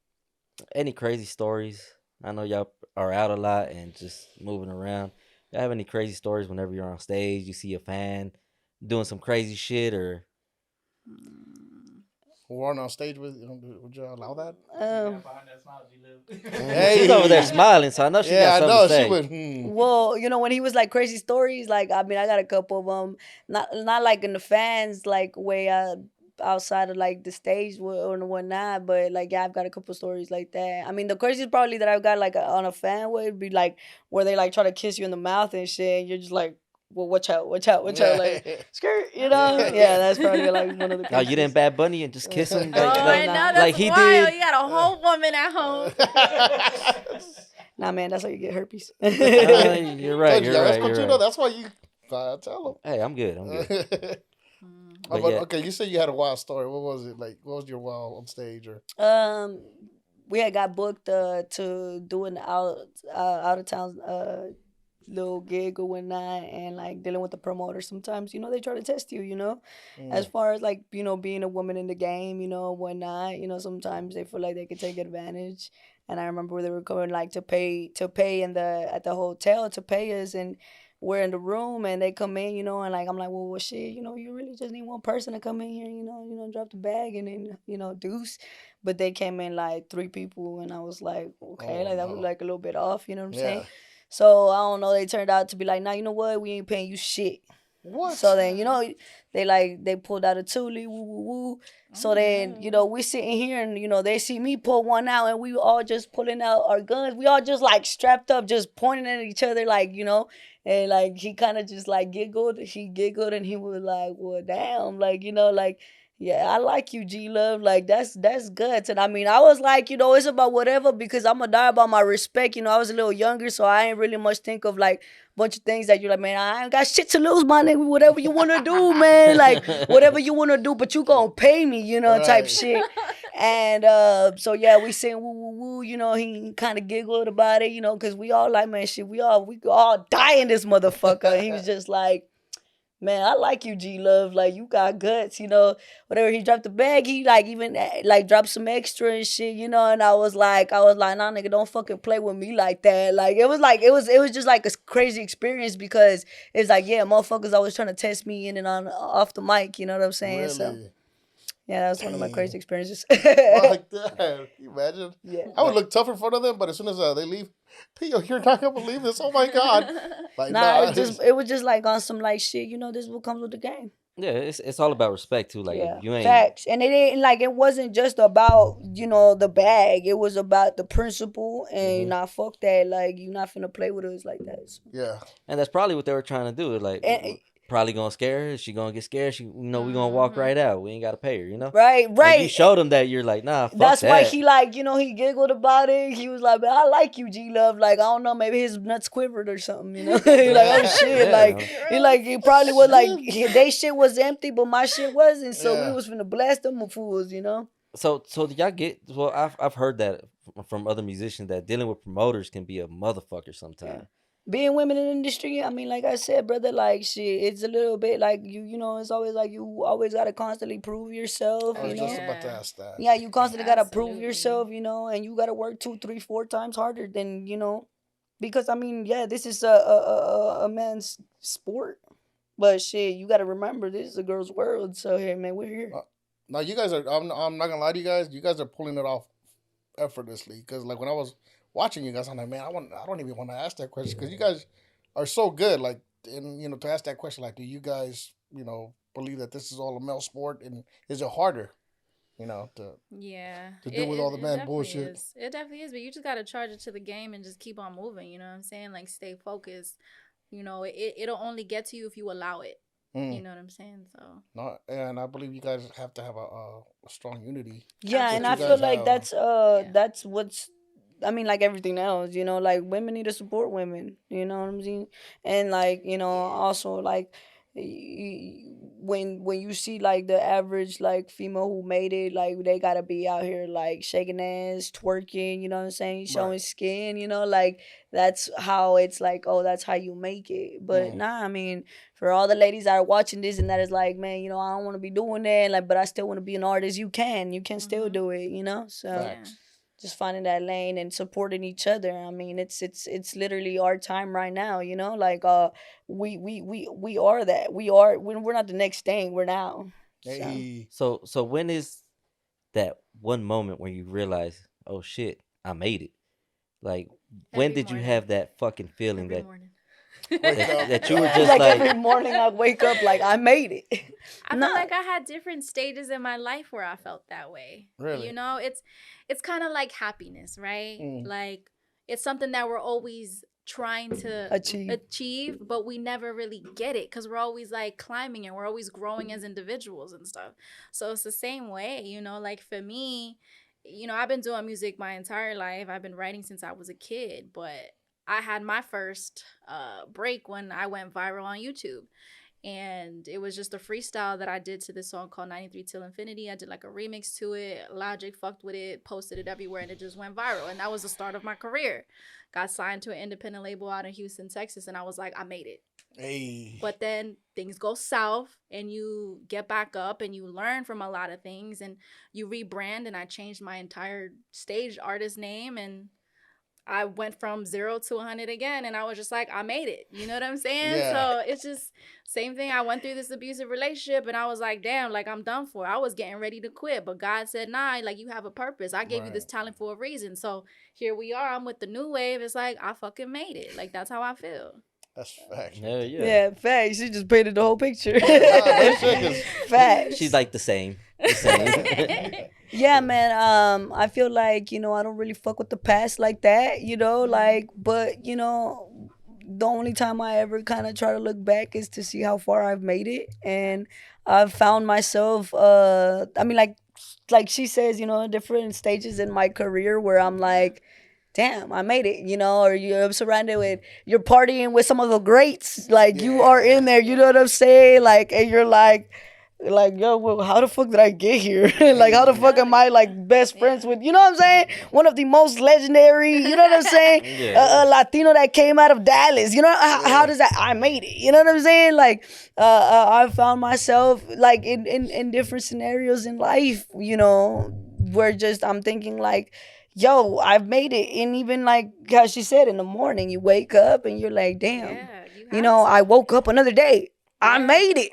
Any crazy stories? I know y'all are out a lot and just moving around. Y'all have any crazy stories whenever you're on stage? You see a fan doing some crazy shit, or We're on stage with. Would you allow that? Behind that smile, GeeLove. Hey, she's over there smiling, so I know she Yeah, got I something know to say. she would. Hmm. Well, you know, when he was like crazy stories, like I mean, I got a couple of them. Not like in the fans like way outside of like the stage or whatnot, but like yeah, I've got a couple stories like that. I mean, the craziest probably that I've got like on a fan would be like where they like try to kiss you in the mouth and shit, and you're just like, well, watch out, watch out, watch out, like skirt, you know? Yeah, that's probably like one of the. Oh, you didn't Bad Bunny and just kiss him Oh, I nah. know that's like he wild. did. You got a whole woman at home. Nah, man, that's how you get herpes. You're right. Told you, You're that's right. what You're you know. right. That's why you gotta tell Hey, I'm good. I'm good. them. But But yeah, okay, you said you had a wild story. What was it like? What was your wild on stage or? Um, we had got booked to do an out of town little gig or whatnot, and like dealing with the promoter. Sometimes you know they try to test you. You know, as Mm. far as like you know being a woman in the game, you know whatnot. You know sometimes they feel like they could take advantage. And I remember they were coming like to pay in the at the hotel to pay us and. We're in the room and they come in, you know, and like I'm like, well, shit, you know, you really just need one person to come in here, you know, drop the bag and then, you know, deuce. But they came in like three people, and I was like, okay, Oh like that was no. like a little bit off, you know what I'm saying? Yeah. So I don't know. They turned out to be like, nah, you know what? We ain't paying you shit. What? So then, you know, they pulled out a Thule, woo woo woo. So then, you know, we sitting here and you know they see me pull one out, and we all just pulling out our guns. We all just like strapped up, just pointing at each other, like you know. And like he kind of just like giggled. He giggled, and he was like, "Well, damn, like you know, like." Yeah, I like you, GeeLove. Like that's guts. And I mean, I was like, you know, it's about whatever because I'm gonna die about my respect. You know, I was a little younger, so I ain't really much think of like bunch of things that you're like, man, I ain't got shit to lose, my nigga. Whatever you wanna do, man. Like whatever you wanna do, but you gonna pay me, you know, type Right. shit. And so yeah, we saying woo woo woo, you know, he kind of giggled about it, you know, cause we all like, man, shit, we all die in this motherfucker. And he was just like, man, I like you, GeeLove. Like you got guts, you know. Whatever he dropped the bag, he like even like dropped some extra and shit, you know. And I was like, nah, nigga, don't fucking play with me like that. Like it was just like a crazy experience because it's like, yeah, motherfuckers always trying to test me in and on off the mic, you know what I'm saying? So Really? yeah, that was one of my Dang. crazy experiences. Fuck that. Can you imagine? Yeah. I would look tough in front of them, but as soon as they leave, Pio, you're not gonna believe this. Oh my god! Like Nah, nah. it was just like on some like shit, you know, this is what comes with the game. yeah, it's all about respect too. Like Yeah, if you ain't, facts. And it ain't like it wasn't just about, you know, the bag. It was about the principle and nah, fuck that. Like you not finna play with us like that. So. Yeah. and that's probably what they were trying to do. Like And, probably gonna scare her. She gonna get scared. She, you know, we gonna walk right out. We ain't gotta pay her. You know. right, And right. you showed them that you're like, nah, fuck That's why that. he like, you know, he giggled about it. He was like, man, I like you, GeeLove. Like, I don't know, maybe his nuts quivered or something, you know? He like, oh shit. Yeah. Like he probably was like they shit was empty, but my shit wasn't. So we Yeah. was finna blast them fools, you know? So do y'all get? Well, I've heard that from other musicians that dealing with promoters can be a motherfucker sometimes. Being women in the industry, I mean, like I said, brother, like shit, it's a little bit like you know, it's always like you always gotta constantly prove yourself, I you was know. just about to Yeah. ask that. Yeah, you constantly gotta prove Absolutely. yourself, you know, and you gotta work 2, 3, 4 times harder than you know, because I mean, yeah, this is a man's sport, but shit, you gotta remember this is a girl's world. So hey, man, we're here. Now you guys are. I'm not gonna lie to you guys. You guys are pulling it off effortlessly. Because like when I was watching you guys, I'm like, man, I don't even want to ask that question because you guys are so good. Like, and you know, to ask that question, like, do you guys, you know, believe that this is all a male sport, and is it harder, you know, Yeah. to deal with all the man definitely bullshit? is. It definitely is, but you just gotta charge it to the game and just keep on moving, you know what I'm saying? Like stay focused. You know, it'll only get to you if you allow it. You Mm. know what I'm saying? So No, and I believe you guys have to have a strong unity. Yeah, and But I you Absolutely. feel guys like have. Yeah. that's what's I mean like everything else, you know, like women need to support women, you know what I'm saying? And like, you know, also like when you see like the average like female who made it, like they gotta be out here like shaking ass, twerking, you know what I'm saying, showing Right. skin, you know, like that's how it's like, oh, that's how you make it. But Mm. nah, I mean, for all the ladies that are watching this and that is like, man, you know, I don't want to be doing that, like, but I still want to be an artist. You can still Mhm. do it, you know. So Yeah. Facts. just finding that lane and supporting each other. I mean, it's literally our time right now, you know? Like we are that. We're not the next thing, we're now. So Hey, So when is that one moment when you realize, oh shit, I made it? Like, when Every did you morning. have that fucking feeling Every that morning. wake up. that you were like, just like, every morning I wake up like I made it. I Nah. feel like I had different stages in my life where I felt that way. Really? You know, it's kind of like happiness, right? Mm. Like it's something that we're always trying to Achieve. but we never really get it because we're always like climbing and we're always growing as individuals and stuff. So it's the same way, you know, like for me, you know, I've been doing music my entire life. I've been writing since I was a kid, but I had my first break when I went viral on YouTube. And it was just a freestyle that I did to this song called 93 Till Infinity. I did like a remix to it. Logic fucked with it, posted it everywhere, and it just went viral. And that was the start of my career. Got signed to an independent label out in Houston, Texas, and I was like, I made it. Hey. But then things go south and you get back up and you learn from a lot of things and you rebrand. And I changed my entire stage artist name and I went from 0 to 100 again, and I was just like, I made it. You know what I'm saying? Yeah. So it's just same thing. I went through this abusive relationship, and I was like, damn, like I'm done for. I was getting ready to quit, but God said, nah, like you have a purpose. I gave you this Right. talent for a reason. So here we are. I'm with the NuWave. It's like I fucking made it. Like that's how I feel. That's facts. hell yeah. Yeah, facts. She just painted the whole picture. Nah, that shit is Facts. She's like the same. The same. Yeah, man. I feel like, you know, I don't really fuck with the past like that, you know, like, but, you know, the only time I ever kind of try to look back is to see how far I've made it. And I've found myself, I mean, like she says, you know, different stages in my career where I'm like, damn, I made it, you know, or you're surrounded with, you're partying with some of the greats, like you are in there, you know what I'm saying? Like, and you're like, yo, well, how the fuck did I get here? Like, how the fuck am I like best friends with, you know what I'm saying? One of the most legendary, you know what I'm saying? Yeah. Latino that came out of Dallas, you know, how does that, I made it, you know what I'm saying? Like, I found myself like in different scenarios in life, you know, where just I'm thinking like, yo, I've made it. And even like how she said, in the morning, you wake up and you're like, damn, Yeah, you know, I woke up another day. I Yeah. made it.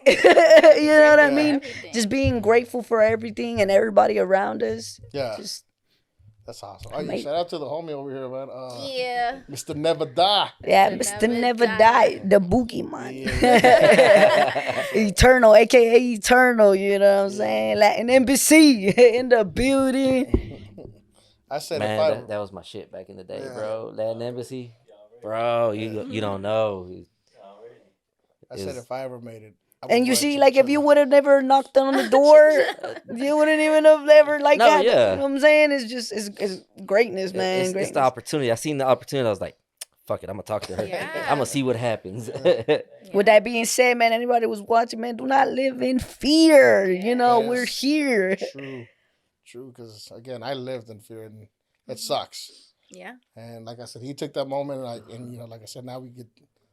You know what I Yeah. mean? Everything. Just being grateful for everything and everybody around us. Yeah. Just, That's awesome. Oh, yeah, Mate. shout out to the homie over here, man. Yeah. Mr. Never Die. yeah, Mr. Mr. Never Never Die. Die, the boogie man. Yeah. Eternal, aka Eternal, you know what I'm saying? Latin Embassy in the building. I said Man, if I that was my shit back in the day, Yeah. bro. Latin Embassy, bro. You don't know. I said if I ever made it. I would And you run see, to like, if Chilla. you would have never knocked on the door, you wouldn't even have ever, like, No, had, yeah. you know what I'm saying? It's just, it's greatness, man. It's greatness. the opportunity. I seen the opportunity. I was like, fuck it. I'm gonna talk to her. Yeah. I'm gonna see what happens. With that being said, man, anybody was watching, man, do not live in fear. You know, Yes. we're here. True, because again, I lived in fear and it sucks. Yeah. And like I said, he took that moment, and you know, like I said, now we get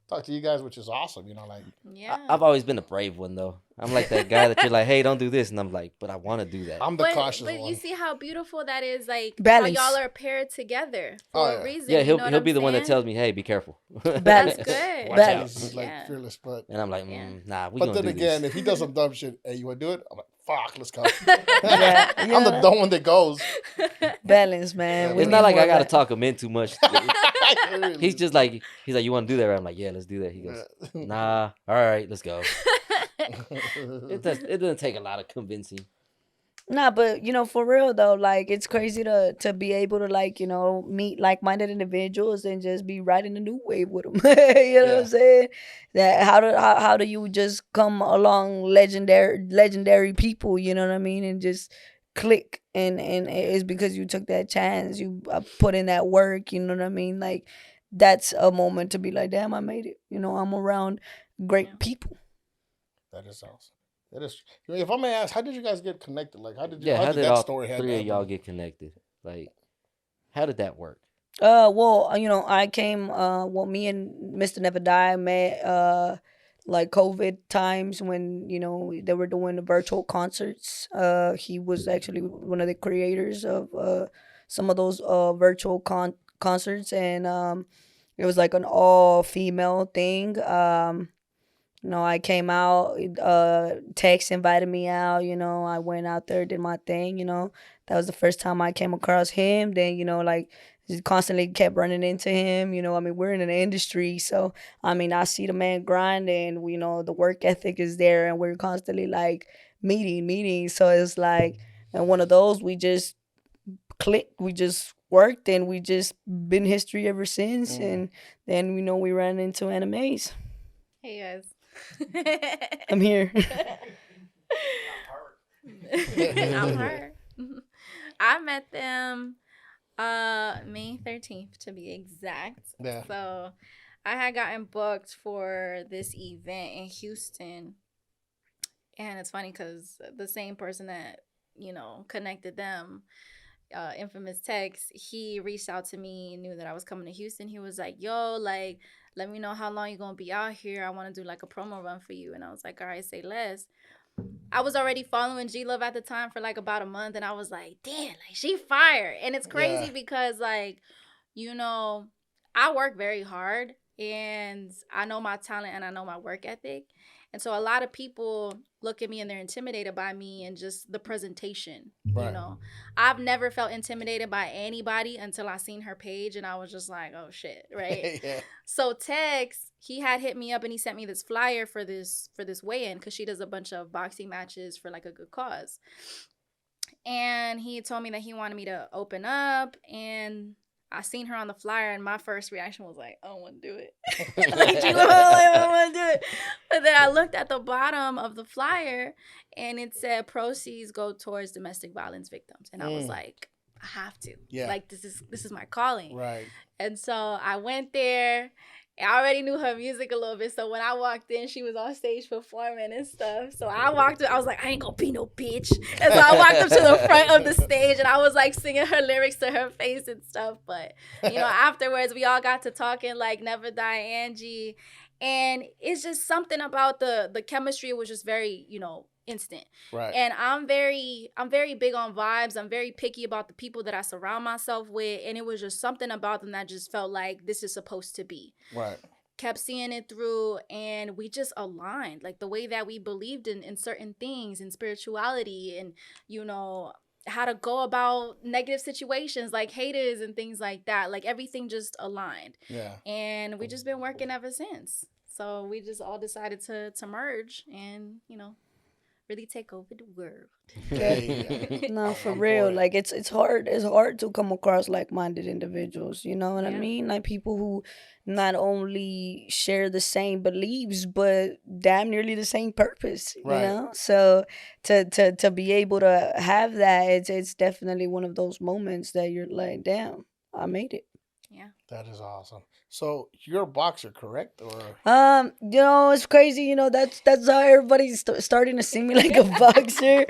talk to you guys, which is awesome. You know, like Yeah. I've always been a brave one though. I'm like that guy that you're like, hey, don't do this, and I'm like, but I want to do that. I'm the cautious but one. you see how beautiful that is, like Balance. how y'all are paired together Oh, for yeah. a reason. Yeah, you he'll know what he'll I'm be the one that saying? tells me, hey, be careful. That's Balance. good. Watch Back. out, he's like Yeah. fearless, but And I'm like, Yeah. nah, we but gonna then do again, this. if he does some dumb shit, hey, you want to do it? I'm like, fuck, let's go. Yeah. I'm the dumb one that goes. Balance, man. We It's need not like more I of gotta that. talk him in too much. He's just like, he's like, you want to do that? Right? I'm like, yeah, let's do that. He goes, nah, all right, let's go. It doesn't take a lot of convincing. Nah, but you know, for real though, like it's crazy to be able to, like, you know, meet like-minded individuals and just be riding the new wave with them. You know what Yeah. I'm saying? That how do you just come along legendary people? You know what I mean? And just click, and it's because you took that chance, you put in that work. You know what I mean? Like that's a moment to be like, damn, I made it. You know, I'm around great Yeah. people. That is awesome. That is. If I may ask, how did you guys get connected? Like, how did you? Yeah, how did all story three of y'all happen? get connected? Like, how did that work? Well, you know, I came, well, me and Mr. Never Die met, like COVID times when, you know, they were doing the virtual concerts. He was actually one of the creators of, some of those virtual concerts, and it was like an all female thing. I came out, Tex invited me out, I went out there, did my thing, that was the first time I came across him. Then, like, just constantly kept running into him, we're in an industry, so, I see the man grind, and, the work ethic is there, and we're constantly, like, meeting, so it's like, and one of those, we just clicked, we just worked, and we just been history ever since, and then, we ran into Anna Mvze. Hey guys. I'm here. I'm her. I met them May 13th to be exact. Yeah. So I had gotten booked for this event in Houston. And it's funny because the same person that, connected them, infamous Tex, he reached out to me and knew that I was coming to Houston. He was like, yo, like, let me know how long you're going to be out here. I want to do like a promo run for you. And I was like, all right, say less. I was already following GeeLove at the time for like about a month. And I was like, damn, like she fire. And it's crazy because like, I work very hard and I know my talent and I know my work ethic. And so a lot of people look at me and they're intimidated by me and just the presentation, Right. I've never felt intimidated by anybody until I seen her page and I was just like, oh shit, right? Yeah. So Tex, he had hit me up and he sent me this flyer for this weigh-in because she does a bunch of boxing matches for like a good cause. And he told me that he wanted me to open up, and I seen her on the flyer, and my first reaction was like, I don't want to do it. Like, I don't want to do it. But then I looked at the bottom of the flyer, and it said proceeds go towards domestic violence victims. And I was like, I have to. Yeah. Like, this is my calling. Right. And so I went there. I already knew her music a little bit, so when I walked in, she was on stage performing and stuff. So I walked up, I was like, I ain't gonna be no bitch. And so I walked up to the front of the stage, and I was like singing her lyrics to her face and stuff. But, afterwards, we all got to talking like Never Die Angie. And it's just something about the chemistry was just very, instant. Right. And I'm very big on vibes. I'm very picky about the people that I surround myself with. And it was just something about them that just felt like this is supposed to be. Right. Kept seeing it through, and we just aligned. Like the way that we believed in certain things, in spirituality, and, how to go about negative situations like haters and things like that. Like everything just aligned. Yeah. And we just been working ever since. So we just all decided to merge and, really take over the world. Yeah. No, for I'm real. for it. Like it's hard to come across like-minded individuals. You know what I Yeah. mean? Like people who not only share the same beliefs, but damn nearly the same purpose. Right. You know? So to be able to have that, it's definitely one of those moments that you're like, damn, I made it. Yeah. That is awesome. So you're a boxer, correct? Or It's crazy. That's how everybody's starting to see me like a boxer.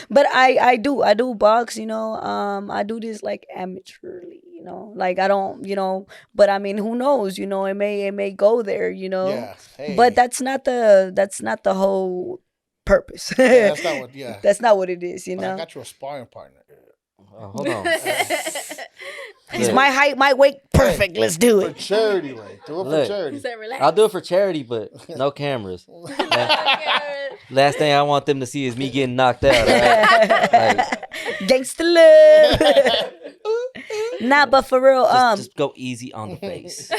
But I do box. I do this like amateurly. Like I don't. But I mean, who knows? It may go there. yeah. Hey. But that's not the whole purpose. Yeah, that's not what. Yeah. That's not what it is. But I got you a sparring partner. Hold on. It's my height, my weight. Perfect. Let's do For it. charity, like do it Look. for charity. He said, relax. I'll do it for charity, but no cameras. Last thing I want them to see is me getting knocked out. Right? Gangsta love. Nah, but for real, Just go easy on the face.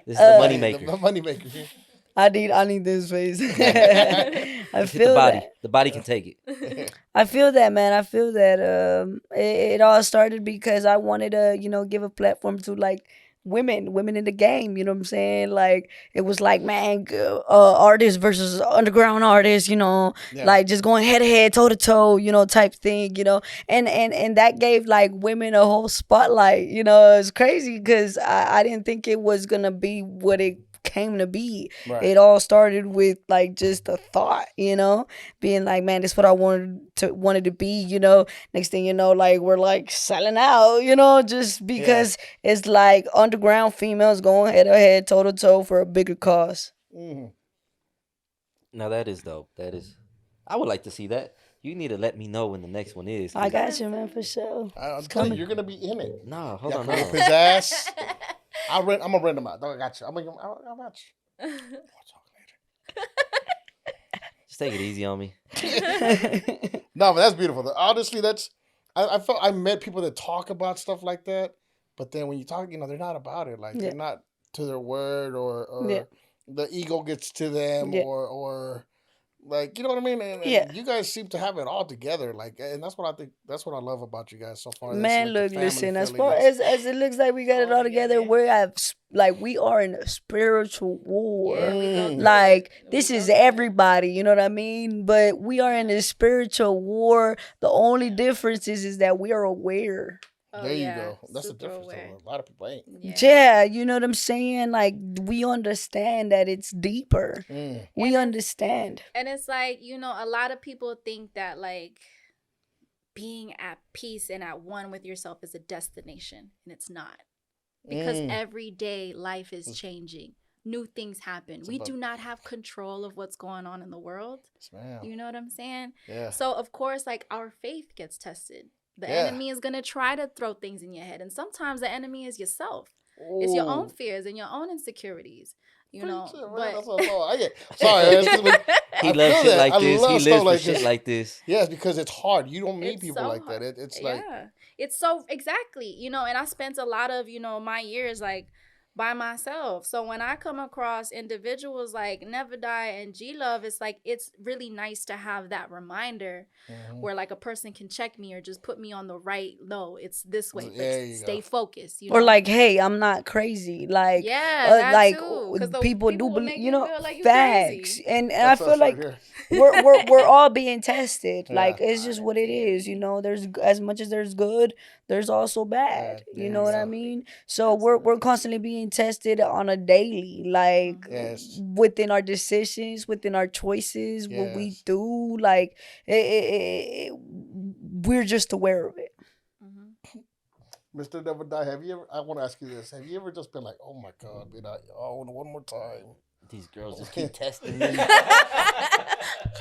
This is the money maker. The money maker. I need this face. I Hit the feel body. that. The body can take it. I feel that, man. I feel that. It all started because I wanted to, give a platform to like women in the game. You know what I'm saying? Like it was like, man, artists versus underground artists. Yeah. Like just going head to head, toe to toe. Type thing. And that gave like women a whole spotlight. It's crazy because I didn't think it was gonna be what it came to be. Right. It all started with like just a thought, being like, man, this is what I wanted to be, next thing you know, like we're like selling out, just because it's like underground females going head to head, toe to toe for a bigger cause. Mm-hmm. No, that is dope. That is. I would like to see that. You need to let me know when the next one is. I got you, man, for sure. I'm It's telling coming. you, you're gonna be in it. No, hold Yeah, on. come No. whoop his ass. I'm gonna rent him out. I got you. I got you. We'll talk later. Just take it easy on me. No, but that's beautiful. Honestly, I felt I met people that talk about stuff like that, but then when you talk, they're not about it. Like they're not to their word, or the ego gets to them, or like, you know what I mean? And you guys seem to have it all together. Like, and that's what I think. That's what I love about you guys so far. Man, That's, like, look, the family listen. As feeling far is- as it looks like we got it all together, we are in a spiritual war. Yeah, we go through Like it. this We is go through it. everybody, you know what I mean? But we are in a spiritual war. The only difference is that we are aware. Oh, there you yeah, go. That's the super difference. aware. Though. A lot of people ain't. Yeah, you know what I'm saying? Like we understand that it's deeper. We understand. And it's like, a lot of people think that like being at peace and at one with yourself is a destination, and it's not. Because every day life is changing. New things happen. We do not have control of what's going on in the world. You know what I'm saying? Yeah. So of course, like, our faith gets tested. The Yeah. enemy is going to try to throw things in your head. And sometimes the enemy is yourself. It's your own fears and your own insecurities. But That's what I get. Sorry, He I loves feel shit that. like I this. love He stuff lives for like shit this. like this. Yes, because it's hard. You don't meet It's people so like that. hard. It's like, It's so, exactly, and I spent a lot of, my years like by myself. So when I come across individuals like Never Die and GeeLove, it's like, it's really nice to have that reminder where like a person can check me or just put me on the right, no, it's this way. There you Stay go. focused. Or like, hey, I'm not crazy. Like, that like too. 'Cause the people do will believe, make you know, feel like you facts. crazy. And I That's feel us like right we're all being tested. Yeah. Like it's just what it is. There's as much as there's good, there's also bad. You know what I mean? So we're constantly being tested on a daily, like within our decisions, within our choices, what we do. Like we're just aware of it. Mr. Never Die, I want to ask you this. Have you ever just been like, oh my God, one more time? These girls just keep testing me.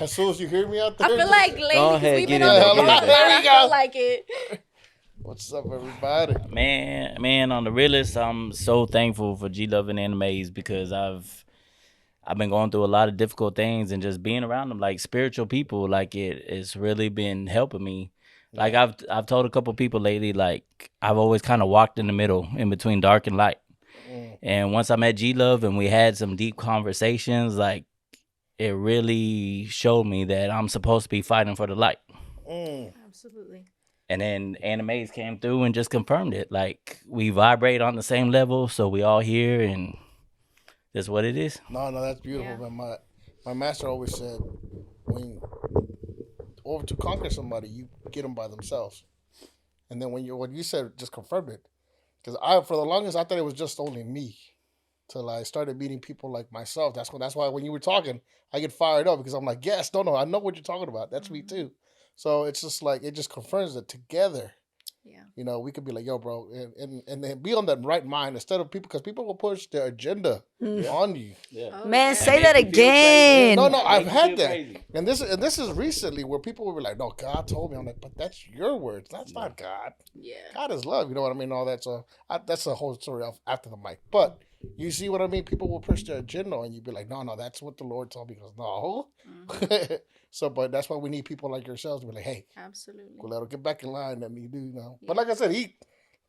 As soon as you hear me out there. I feel like Go lately, ahead, we've get been it on out, the get it out. road, There I you go. feel like it. What's up, everybody? Man, on the realest, I'm so thankful for GeeLove Anna Mvze because I've been going through a lot of difficult things, and just being around them, like spiritual people, like it's really been helping me. Like I've told a couple people lately, like I've always kind of walked in the middle, in between dark and light. And once I met GeeLove and we had some deep conversations, like it really showed me that I'm supposed to be fighting for the light. Absolutely. And then Anna Mvze came through and just confirmed it. Like we vibrate on the same level, so we all here, and that's what it is. No, that's beautiful, man. My master always said, to conquer somebody, you get them by themselves. And then what you said just confirmed it. Because for the longest, I thought it was just only me. Till I started meeting people like myself. That's why when you were talking, I get fired up because I'm like, yes, no, I know what you're talking about. That's me too. So it's just like, it just confirms that together, we could be like, yo, bro, and then be on that right mind instead of people, because people will push their agenda on you. Yeah. Man, say that again. No, I've had that. And this is recently where people will be like, no, God told me. I'm like, but that's your words. That's not God. Yeah. God is love. You know what I mean? All that. So that's a whole story after the mic. But you see what I mean? People will push their agenda and you be like, no, that's what the Lord told me. He goes, no. So, but that's why we need people like yourselves to be like, hey, absolutely, Coletto, get back in line. And you do, Yeah. But like I said, me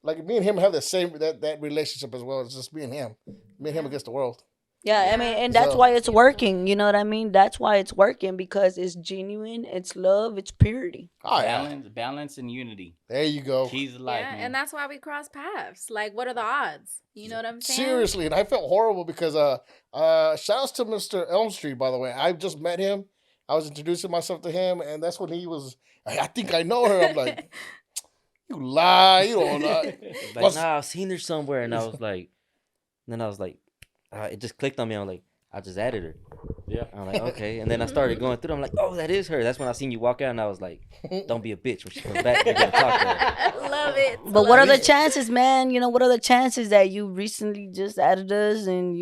and him have the same that relationship as well. It's just me and him against the world. Yeah, I mean, and that's why it's working. You know what I mean? That's why it's working, because it's genuine, it's love, it's purity. Balance and unity. There you go. Keys of life, man. And that's why we cross paths. Like, what are the odds? You know what I'm saying? Seriously, and I felt horrible because shout outs to Mr. Elm Street, by the way. I just met him. I was introducing myself to him, and that's when he was, I think I know her. I'm like, you lie, you don't lie. Like, I've seen her somewhere, and I was like, it just clicked on me. I'm like, I just added her. Yeah. I'm like, okay. And then I started going through. I'm like, oh, that is her. That's when I seen you walk out, and I was like, don't be a bitch when she comes back. You're gonna talk to her. Love it. But what are the chances, man? What are the chances that you recently just added us and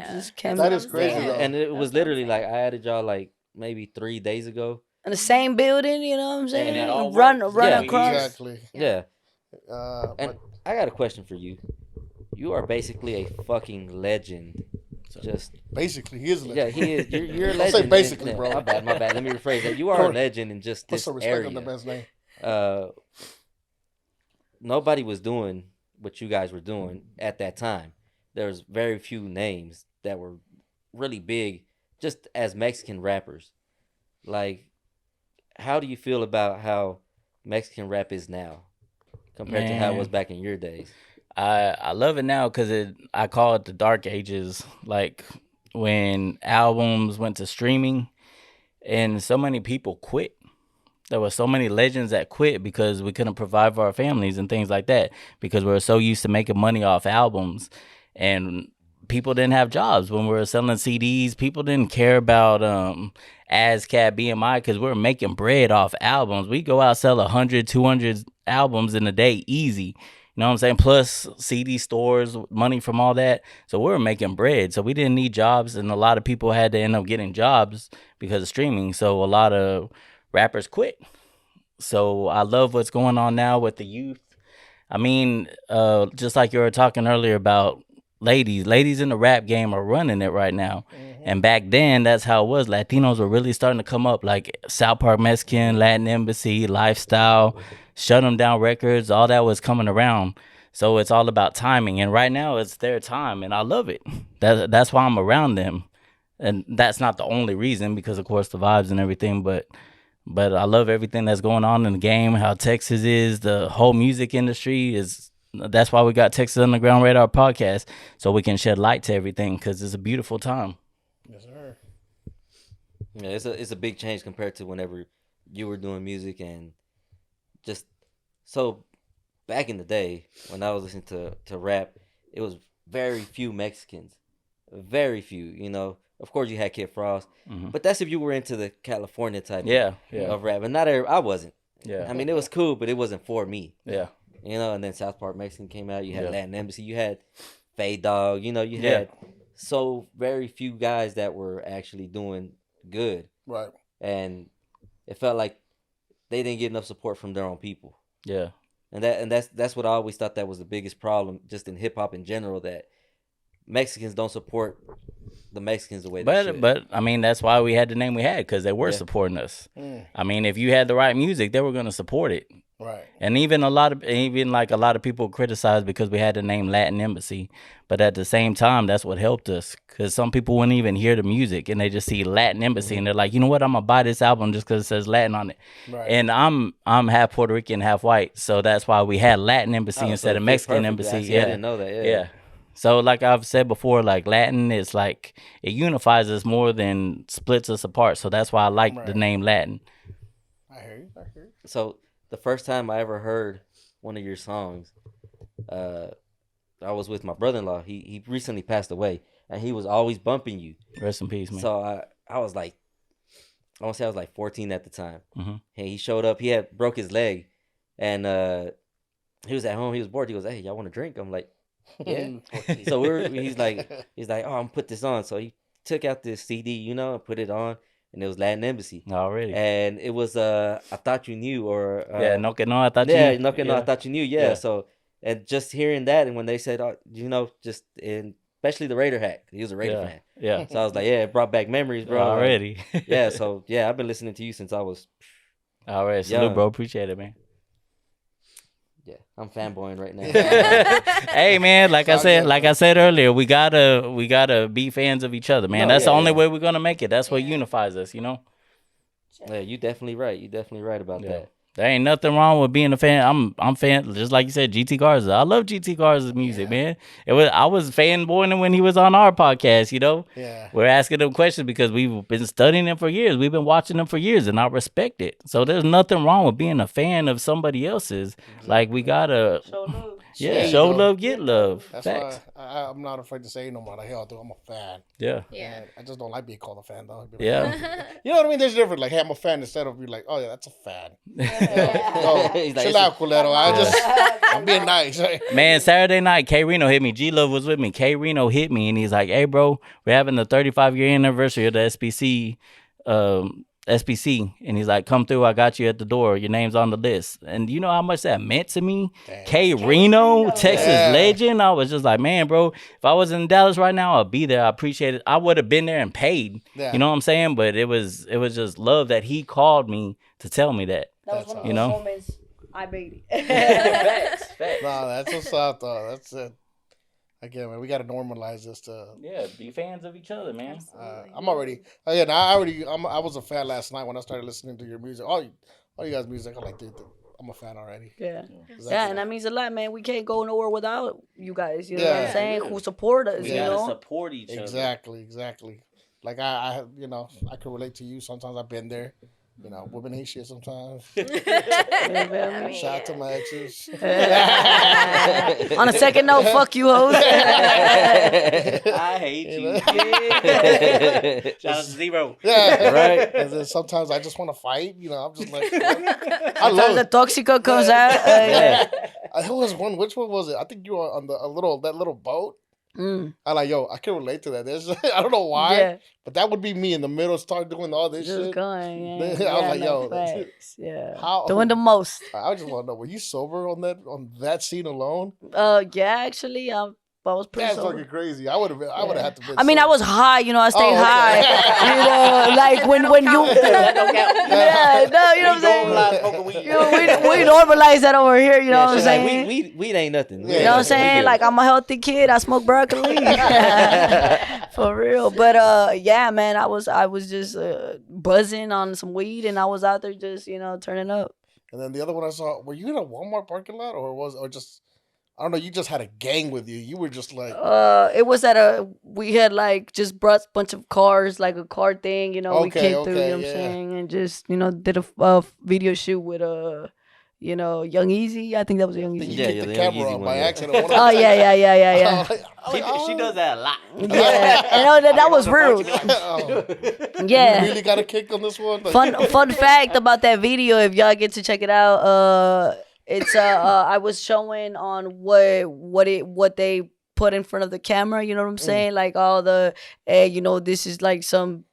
just came? That is crazy, though. And it was literally like I added y'all like maybe 3 days ago, in the same building. You know what I'm saying? it all Run works. run Yeah, across. Exactly. Yeah. But And I got a question for you. You are basically a fucking legend. Just basically, he is a yeah, legend. he is. You're a Don't legend. say basically, Yeah, bro. My bad. Let me rephrase that. You are a Put- legend in just Put this some respect on the area. man's name. Nobody was doing what you guys were doing at that time. There was very few names that were really big, just as Mexican rappers. Like, how do you feel about how Mexican rap is now compared to how it was back in your days? I love it now because I call it the dark ages. Like when albums went to streaming, and so many people quit. There were so many legends that quit because we couldn't provide for our families and things like that, because we were so used to making money off albums, and people didn't have jobs when we were selling CDs. People didn't care about ASCAP, BMI, because we were making bread off albums. We go out, sell 100, 200 albums in a day, easy. You know what I'm saying? Plus CD stores, money from all that. So we were making bread. So we didn't need jobs, and a lot of people had to end up getting jobs because of streaming. So a lot of rappers quit. So I love what's going on now with the youth. I mean, just like you were talking earlier about ladies in the rap game are running it right now. And back then, that's how it was. Latinos were really starting to come up, like South Park Mexican, Latin Embassy, Lifestyle, Shut 'Em Down Records, all that was coming around. So it's all about timing. And right now, it's their time, and I love it. That's why I'm around them. And that's not the only reason, because, of course, the vibes and everything, but I love everything that's going on in the game, how Texas is, the whole music industry is. That's why we got Texas Underground Radar podcast, so we can shed light to everything, because it's a beautiful time. Yes, sir. Yeah, it's a big change compared to whenever you were doing music. And just so back in the day when I was listening to rap, it was very few Mexicans, very few. You know, of course you had Kid Frost, but that's if you were into the California type of rap. And I wasn't. Yeah. I mean, it was cool, but it wasn't for me. Yeah. You know, and then South Park Mexican came out. You had Latin Embassy. You had Fade Dog. You know, you had so very few guys that were actually doing good. Right. And it felt like they didn't get enough support from their own people. Yeah. And that's what I always thought that was the biggest problem, just in hip hop in general, that Mexicans don't support the Mexicans the way they should. But I mean, that's why we had the name we had, because they were supporting us. I mean, if you had the right music, they were going to support it. Right. And even a lot of people criticized because we had the name Latin Embassy, but at the same time, that's what helped us, because some people wouldn't even hear the music and they just see Latin Embassy and they're like, you know what, I'm gonna buy this album just because it says Latin on it. Right. And I'm half Puerto Rican, half white, so that's why we had Latin Embassy instead of Mexican Embassy. I didn't know that. Yeah. So like I've said before, like Latin is like, it unifies us more than splits us apart. So that's why I like the name Latin. I hear you. So the first time I ever heard one of your songs, I was with my brother-in-law. He recently passed away, and he was always bumping you. Rest in peace, man. So I was like, I want to say I was like 14 at the time. And he showed up. He had broke his leg, and he was at home. He was bored. He goes, "Hey, y'all want to drink?" I'm like, "Yeah." So he's like, "Oh, I'm gonna put this on." So he took out this CD, you know, and put it on. And it was Latin Embassy. Already. And it was I Thought You Knew, or No Que No, I Thought You Knew. Yeah, No Que No, I Thought You Knew. Yeah. So, and just hearing that, and when they said, you know, just especially the Raider hat, he was a Raider fan. Yeah. So I was like, yeah, it brought back memories, bro. Already. Yeah. So yeah, I've been listening to you since I was. Alright, salute, bro. Appreciate it, man. Yeah, I'm fanboying right now. Hey, man, like I said earlier, we gotta be fans of each other, man. That's the only way we're gonna make it. That's what unifies us, you know. Yeah, you definitely right. You definitely right about that. There ain't nothing wrong with being a fan. I'm fan, just like you said, GT Garza. I love GT Garza's music, man. I was fanboying him when he was on our podcast, you know? Yeah. We're asking him questions because we've been studying him for years. We've been watching him for years, and I respect it. So there's nothing wrong with being a fan of somebody else's. Like, we gotta show love, get love. That's Facts. why I'm not afraid to say no matter how I do. I'm a fan. Yeah. Yeah. I just don't like being called a fan though. Yeah. You know what I mean? There's a difference. Like, hey, I'm a fan, instead of be like, oh yeah, that's a fan. He's like, Chill out, culero. I'm being nice. Man, Saturday night, K Reno hit me. GeeLove was with me. K Reno hit me, and he's like, "Hey, bro, we're having the 35-year anniversary of the SBC SPC, and he's like, "Come through, I got you at the door. Your name's on the list." And you know how much that meant to me? K Reno, Texas legend. I was just like, man, bro, if I was in Dallas right now, I'd be there. I appreciate it. I would have been there and paid. You know what I'm saying? But it was just love that he called me to tell me that. That was one of you those know? moments I made it. Facts. No, that's what's up, though. That's it. Again, man, we got to normalize this. Yeah, be fans of each other, man. I'm already. Again, I was a fan last night when I started listening to your music. All you guys' music, I'm like, dude, I'm a fan already. Yeah, and that means a lot, man. We can't go nowhere without you guys. You know what I'm saying? Who support us? We you gotta know, support each other. Exactly. Like I can relate to you. Sometimes I've been there. You know, women hate shit sometimes. Shout out to my exes. On a second note, fuck you, hoes. I hate you. Shout out to Zero. Yeah, Right. And then sometimes I just want to fight. You know, I'm just like, I Sometimes love the it. toxico comes out. Who was one? Which one was it? I think you were on that little boat. Mm. I like, yo, I can relate to that. I don't know why, Yeah. but that would be me in the middle, start doing all this Just shit. going. I was Yeah, like, no yo, that's it. facts. Yeah. How- Doing the most. I just want to know, were you sober on that scene alone? Yeah, actually, I was pretty That's sober. fucking crazy. I would have had to. Been I mean, I sober. was high, you know. I stayed Oh, okay. high, you know. Like when you, yeah, no, you know what I'm saying. You know, we normalize that over here, you know what I'm saying. Like, weed ain't nothing. Yeah. You know what I'm saying? Like, I'm a healthy kid. I smoke broccoli. For real. But yeah, man, I was just buzzing on some weed, and I was out there just, you know, turning up. And then the other one I saw, were you in a Walmart parking lot or just, I don't know, you just had a gang with you. You were just like, It was we had like just brought a bunch of cars, like a car thing, you know, we came through, you know what I'm saying? And just, you know, did a video shoot with you know, Young Easy. I think that was Young you Easy. Yeah, kicked the the Young camera Easy up one, by yeah. accident. Oh yeah. She does that a lot. Yeah, and that was rude. You Yeah. really got a kick on this one? Like, Fun fact about that video, if y'all get to check it out, it's I was showing on what they put in front of the camera, you know what I'm saying? Like all the you know, this is like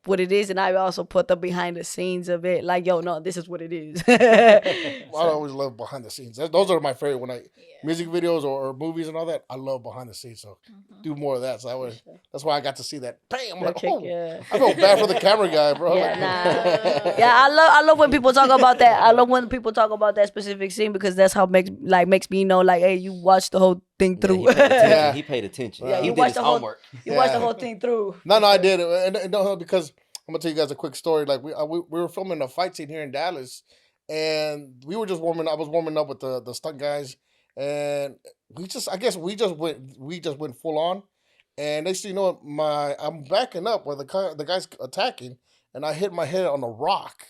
what it is, and I also put the behind the scenes of it. Like, yo, no, this is what it is. I always love behind the scenes. Those are my favorite when music videos or movies and all that. I love behind the scenes. So do more of that. So that's why I got to see that. Bam! I'm like, Okay, oh, yeah. I feel bad for the camera guy, bro. Yeah, Like, nah. Yeah, I love when people talk about that. I love when people talk about that specific scene, because that's how makes me know, like, hey, you watched the whole thing through. Yeah, he paid attention. Yeah, He you did watched his the whole homework. You watched the whole thing through. No, I did. And no, because I'm gonna tell you guys a quick story. Like we were filming a fight scene here in Dallas, and we were just warming. I was warming up with the stunt guys, and we just went full on. And next thing you know, I'm backing up where the guy's attacking, and I hit my head on a rock.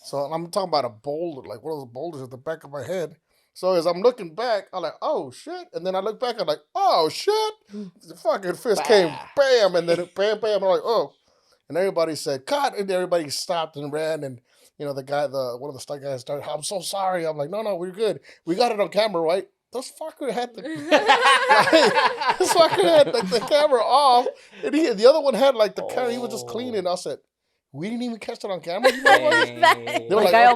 So I'm talking about a boulder, like one of those boulders at the back of my head. So as I'm looking back, I'm like, oh shit. And then I look back, I'm like, oh shit. The fucking fist came, bam, and then bam, bam. I'm like, oh. And everybody said, cut. And everybody stopped and ran. And, you know, one of the stunt guys started, I'm so sorry. I'm like, no, we're good. We got it on camera, right? Those fucker had the the camera off. And the other one had like the camera. He was just cleaning. I said, we didn't even catch it on camera. You motherfuckers?" They were Like, like, I "Oh."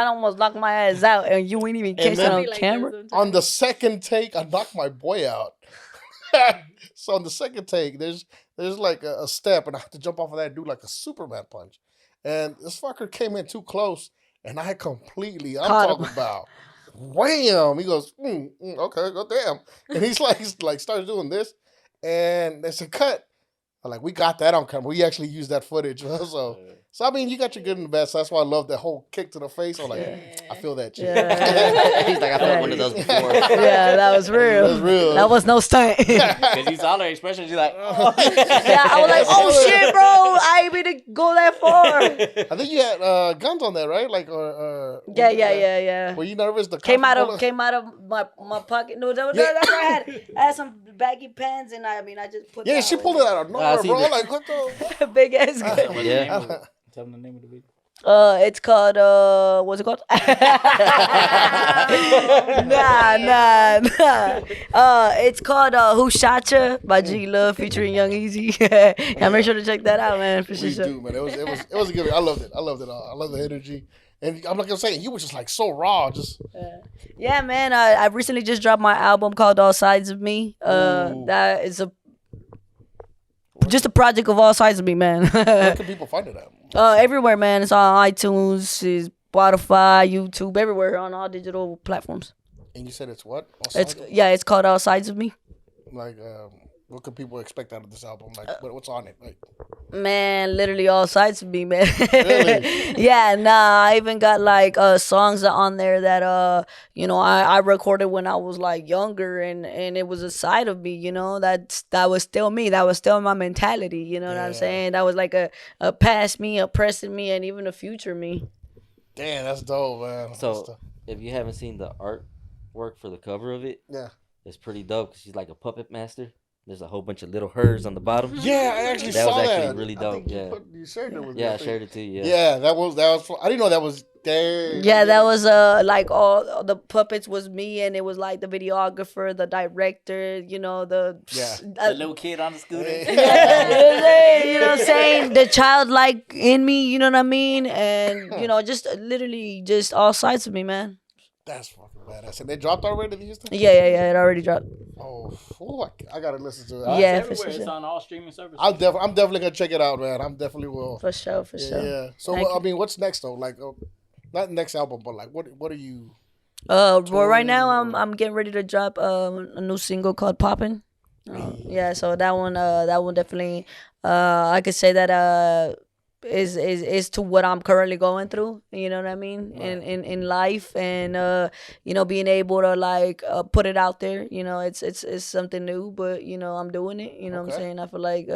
almost knocked my ass out, and you ain't even catch it then- on Be like that camera. sometimes. On the second take, I knocked my boy out. So on the second take, there's like a step, and I have to jump off of that and do like a Superman punch. And this fucker came in too close, and I'm Caught him. talking about, wham! He goes, okay, go damn. And he's like starts doing this, and there's a cut. I'm like, we got that on camera. We actually used that footage. So I mean, you got your good and bad. So that's why I love that whole kick to the face. I'm like, I feel that shit. Yeah. He's like, I felt one of those before. Yeah, that was real. That was real. That was no stunt. Because you saw her expression, she's like, oh. Yeah, I was like, oh shit, bro, I ain't mean to go that far. I think you had guns on there, right? Like, Yeah. Were you nervous? The Came out bullet? of my pocket. No, that's what I had. I had some baggy pants, and I just put. Yeah, that she on. pulled it out of I nowhere, see bro. that. Like, what the? Big ass gun. Yeah. Tell them the name of the video. It's called what's it called? Nah. It's called Who Shot Ya by GeeLove featuring Young Easy. Yeah, make sure to check that out, man. For We sure. do, man. It was a good. I loved it. I loved it all. I love the energy. And I'm like I'm saying, you were just like so raw. Just Yeah, man. I recently just dropped my album called All Sides of Me. Ooh. That is just a project of all sides of me, man. where can people find it at? Everywhere, man. It's on iTunes, it's Spotify, YouTube, everywhere on all digital platforms. And you said it's what? It's called All Sides of Me. Like, what can people expect out of this album? Like, what's on it? Like, Man, literally all sides of me, man. Really? Yeah, nah. I even got like songs on there that I recorded when I was like younger, and it was a side of me, that was still me. That was still my mentality. You know what I'm Yeah. saying? That was like a past me, a present me, and even a future me. damn, that's dope, man. That's So dope. if you haven't seen the artwork for the cover of it, Yeah. it's pretty dope. 'Cause she's like a puppet master. There's a whole bunch of little hers on the bottom. Yeah, I actually That saw was that. actually really I dope, think yeah. You shared it with me. Yeah, I think. shared it to you. Yeah, that was. I didn't know that was. Dang. Yeah, that was like all the puppets was me, and it was like the videographer, the director, the Yeah. The little kid on the scooter. Yeah. you know what I'm saying? The childlike in me, you know what I mean? And just literally just all sides of me, man. That's fucking badass. And they dropped already these days? Yeah, it already dropped. Oh, I gotta listen to it. Yeah, It's for everywhere. It's sure. on all streaming services. I'm definitely gonna check it out, man. I'm definitely will. For sure. Yeah, yeah. So Thank I mean, what's next though? Like, not next album, but like, what are you? Well, right now touring I'm getting ready to drop a new single called Poppin'. Yeah, so that one definitely I could say that is to what I'm currently going through, you know what I mean, in life, and being able to like put it out there, it's something new, but I'm doing it, what I'm Okay. saying. I feel like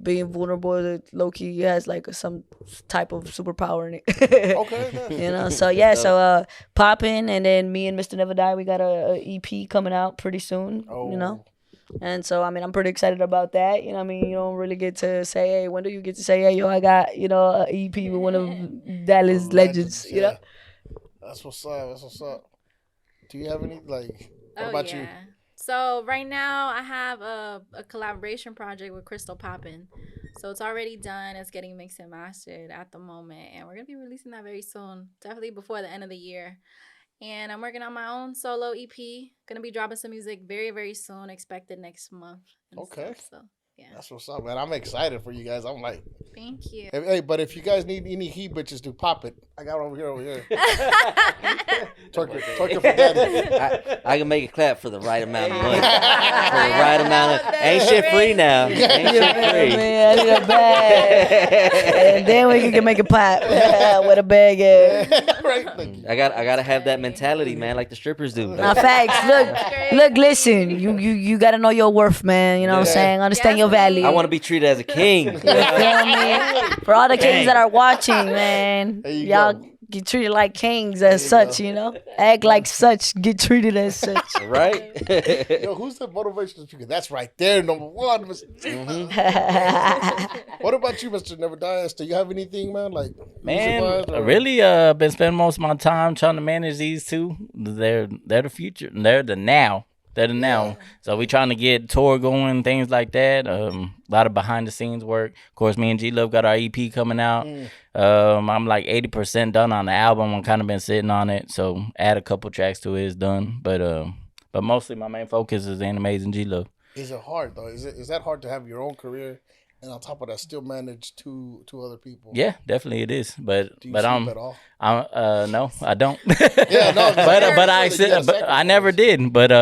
being vulnerable low key has like some type of superpower in it. Okay. Nice. So yeah, so Poppin', and then me and Mr. Never Die, we got a EP coming out pretty soon, Oh. and so, I mean, I'm pretty excited about that. You know what I mean? You don't really get to say, hey, when do you get to say, hey, yo, I got, a EP with one of Dallas legends, yeah. That's what's up. That's what's up. Do you have any, like, what about you? So right now I have a collaboration project with Crystal Poppin'. So it's already done. It's getting mixed and mastered at the moment. And we're going to be releasing that very soon. Definitely before the end of the year. And I'm working on my own solo EP. Gonna be dropping some music very, very soon. Expected next month. and Okay. stuff. So yeah. That's what's up, man. I'm excited for you guys. I'm like, Thank you. hey, but if you guys need any he bitches to pop it, I got over here. Twerk it for daddy. I can make it clap for the right amount of money. For the right amount of ain't shit free now. Ain't shit free. Man, I need a bag. And then we can make it pop with a bag. Right? Thank you. I gotta have that mentality, man, like the strippers do. Now, facts. Look, listen. You gotta know your worth, man. You know what I'm Yeah. saying? Understand your value. I want to be treated as a king. You feel me? For all the kings that are watching, man, There you y'all go. get treated like kings as you such, go. Act like such, get treated as such. Right? Yo, who's the motivational speaker? That's right there, number one. Mm-hmm. What about you, Mr. Never Dies? Do you have anything, man? Like, Man, music-wise, I or- really been spending most of my time trying to manage these two. They're the future. They're the now. So we trying to get tour going, things like that. A lot of behind the scenes work. Of course, me and GeeLove got our EP coming out. I'm like 80% done on the album. I'm kind of been sitting on it, so add a couple tracks to it. It's done, but mostly my main focus is Anna Mvze and GeeLove. Is it hard though? Is that hard to have your own career and on top of that still manage two other people? Yeah, definitely it is. But Do you but sleep at all? no, I don't. Yeah, no, but I you gotta accept. But I never sacrifice. did. But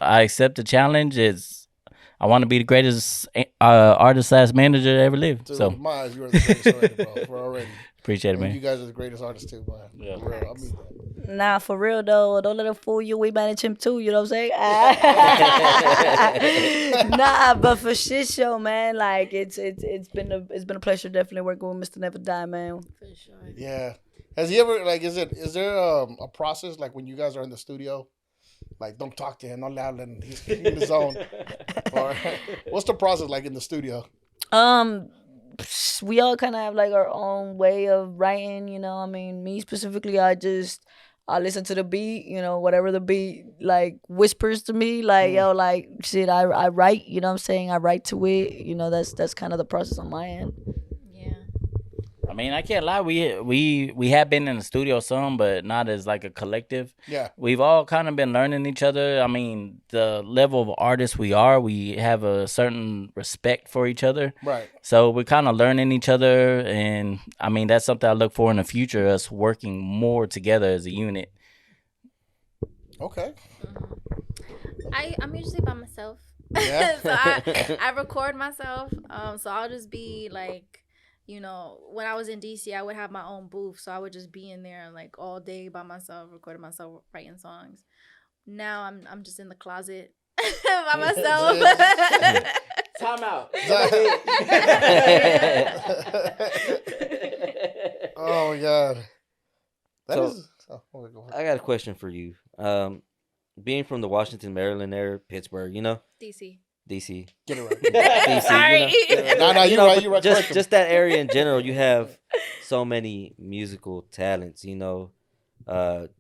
I accept the challenge. I want to be the greatest artist / manager to ever live. Dude, So in my eyes, you are the greatest already, bro. For already. appreciate it, And you man. guys are the greatest artists too, man. Yeah. For real, I mean that. Nah, for real though, don't let him fool you. We manage him too. You know what I'm saying? Nah, but for shit show, man. Like it's been a pleasure definitely working with Mr. Never Die, man. For sure. Yeah. Has he ever like? Is there a process like when you guys are in the studio? Like, don't talk to him, not loud, and he's in the zone. Or what's the process like in the studio? we all kind of have like our own way of writing, you know. I mean, me specifically, I listen to the beat, you know, whatever the beat like whispers to me, like yo, like shit, I write, you know what I'm saying? I write to it, you know. That's kind of the process on my end. Yeah. I mean, I can't lie. We have been in the studio some, but not as like a collective. Yeah. We've all kind of been learning each other. I mean, the level of artists we have a certain respect for each other. Right. So we're kind of learning each other, and I mean that's something I look for in the future. Us working more together as a unit. Okay. I'm usually by myself. Yeah. So I record myself. So I'll just be like, you know, when I was in DC, I would have my own booth, so I would just be in there like all day by myself, recording myself, writing songs. Now I'm just in the closet by myself. Time out. Oh my God. So, I got a question for you. Being from the Washington, Maryland area, Pittsburgh, you know, DC. DC. Get it right. DC, Sorry. you know? No, you're right. You're right. Just that area in general, you have so many musical talents, you know.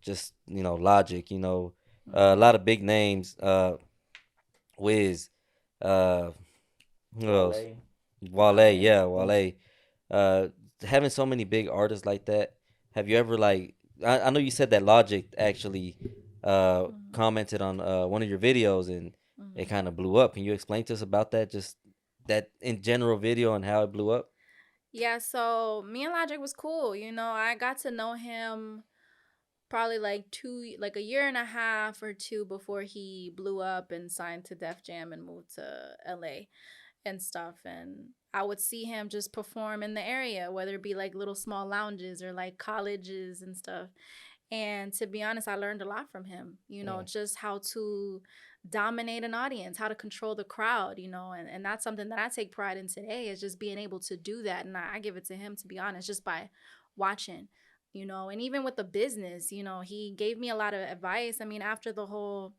Just, you know, Logic, you know, a lot of big names. Wiz, who else? Wale, yeah, Wale. Having so many big artists like that, have you ever like? I know you said that Logic actually commented on one of your videos and it kind of blew up. Can you explain to us about that? Just that in general video and how it blew up. Yeah, so me and Logic was cool. You know, I got to know him probably like a year and a half or two before he blew up and signed to Def Jam and moved to LA and stuff. And I would see him just perform in the area, whether it be like little small lounges or like colleges and stuff. And to be honest, I learned a lot from him, you know, just how to dominate an audience, how to control the crowd, you know, and that's something that I take pride in today, is just being able to do that. And I give it to him, to be honest, just by watching, you know. And even with the business, you know, he gave me a lot of advice. I mean, after the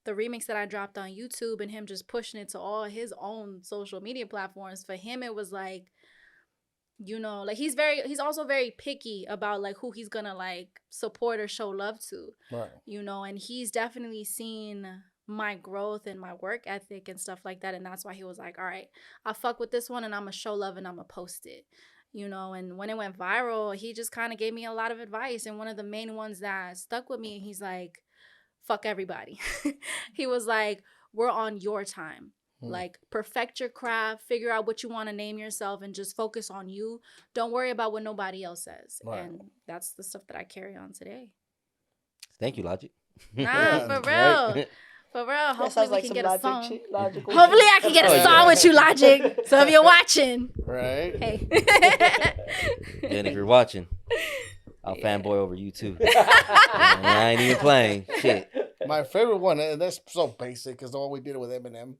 remix that I dropped on YouTube and him just pushing it to all his own social media platforms, for him it was like, you know, like he's also very picky about like who he's gonna like support or show love to. Right. You know, and he's definitely seen my growth and my work ethic and stuff like that, and that's why he was like, all right, I fuck with this one and I'm gonna show love and I'm gonna post it, you know. And when it went viral, he just kind of gave me a lot of advice, and one of the main ones that stuck with me, he's like, fuck everybody. He was like, we're on your time. Like, perfect your craft, figure out what you want to name yourself, and just focus on you. Don't worry about what nobody else says. Right. And that's the stuff that I carry on today. Thank you, Logic. Nah, for real. Right? For real. Hopefully we can get a song. Logical Hopefully I can get a song with you, Logic. So if you're watching, Right. hey. And if you're watching, I'll fanboy over you too. I ain't even playing. Shit. My favorite one, and that's so basic, is the one we did with Eminem.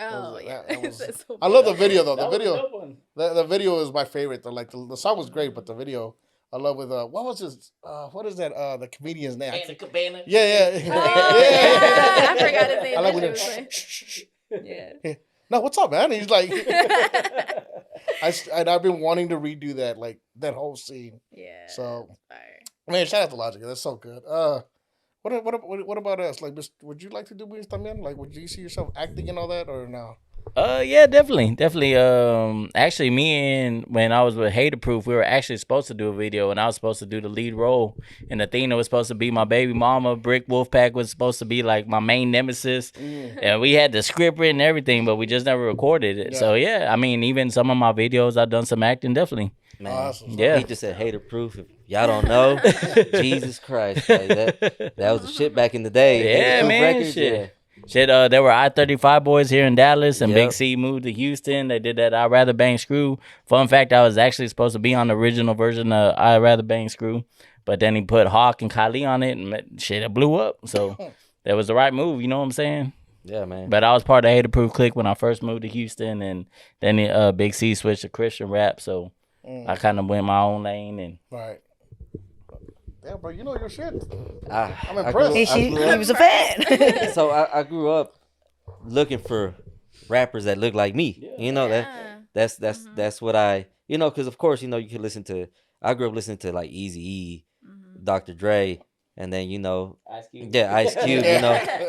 Oh, yeah. That was, That's so I love the video though. That was a good one. The video is my favorite. The song was great, but the video I love with what was his what is that the comedian's name? Cabana. Yeah. Oh, yeah. I forgot his name. I like when That they're shit was like- Yeah. No, what's up, man? He's like, I've been wanting to redo that, like that whole scene. Yeah. So, Fire. man, shout out to Logic. That's so good. What about us? Like, would you like to do movies también? Like, would you see yourself acting and all that, or no? Yeah, definitely. Actually, when I was with Hater Proof, we were actually supposed to do a video, and I was supposed to do the lead role. And Athena was supposed to be my baby mama. Brick Wolfpack was supposed to be like my main nemesis. And we had the script written and everything, but we just never recorded it. Yeah. So yeah, I mean, even some of my videos, I've done some acting, definitely. Man, Awesome. Yeah. He just said hater proof. If y'all don't know, Jesus Christ, like that was the shit back in the day. Yeah, Hater Proof man, Records, shit. Shit, there were I-35 boys here in Dallas, and Yep. Big C moved to Houston. They did that I'd Rather Bang Screw. Fun fact, I was actually supposed to be on the original version of I'd Rather Bang Screw, but then he put Hawk and Kylie on it, and shit, it blew up. So that was the right move, you know what I'm saying? Yeah, man. But I was part of Hater Proof Click when I first moved to Houston, and then Big C switched to Christian rap, so I kind of went my own lane. And Right. Yeah, bro, you know your shit. I'm impressed. He was a fan. So I grew up looking for rappers that look like me. You know, Yeah. that's what I, because of course, you can listen to. I grew up listening to like Eazy-E, Dr. Dre, and then Ice Cube. yeah, Ice Cube.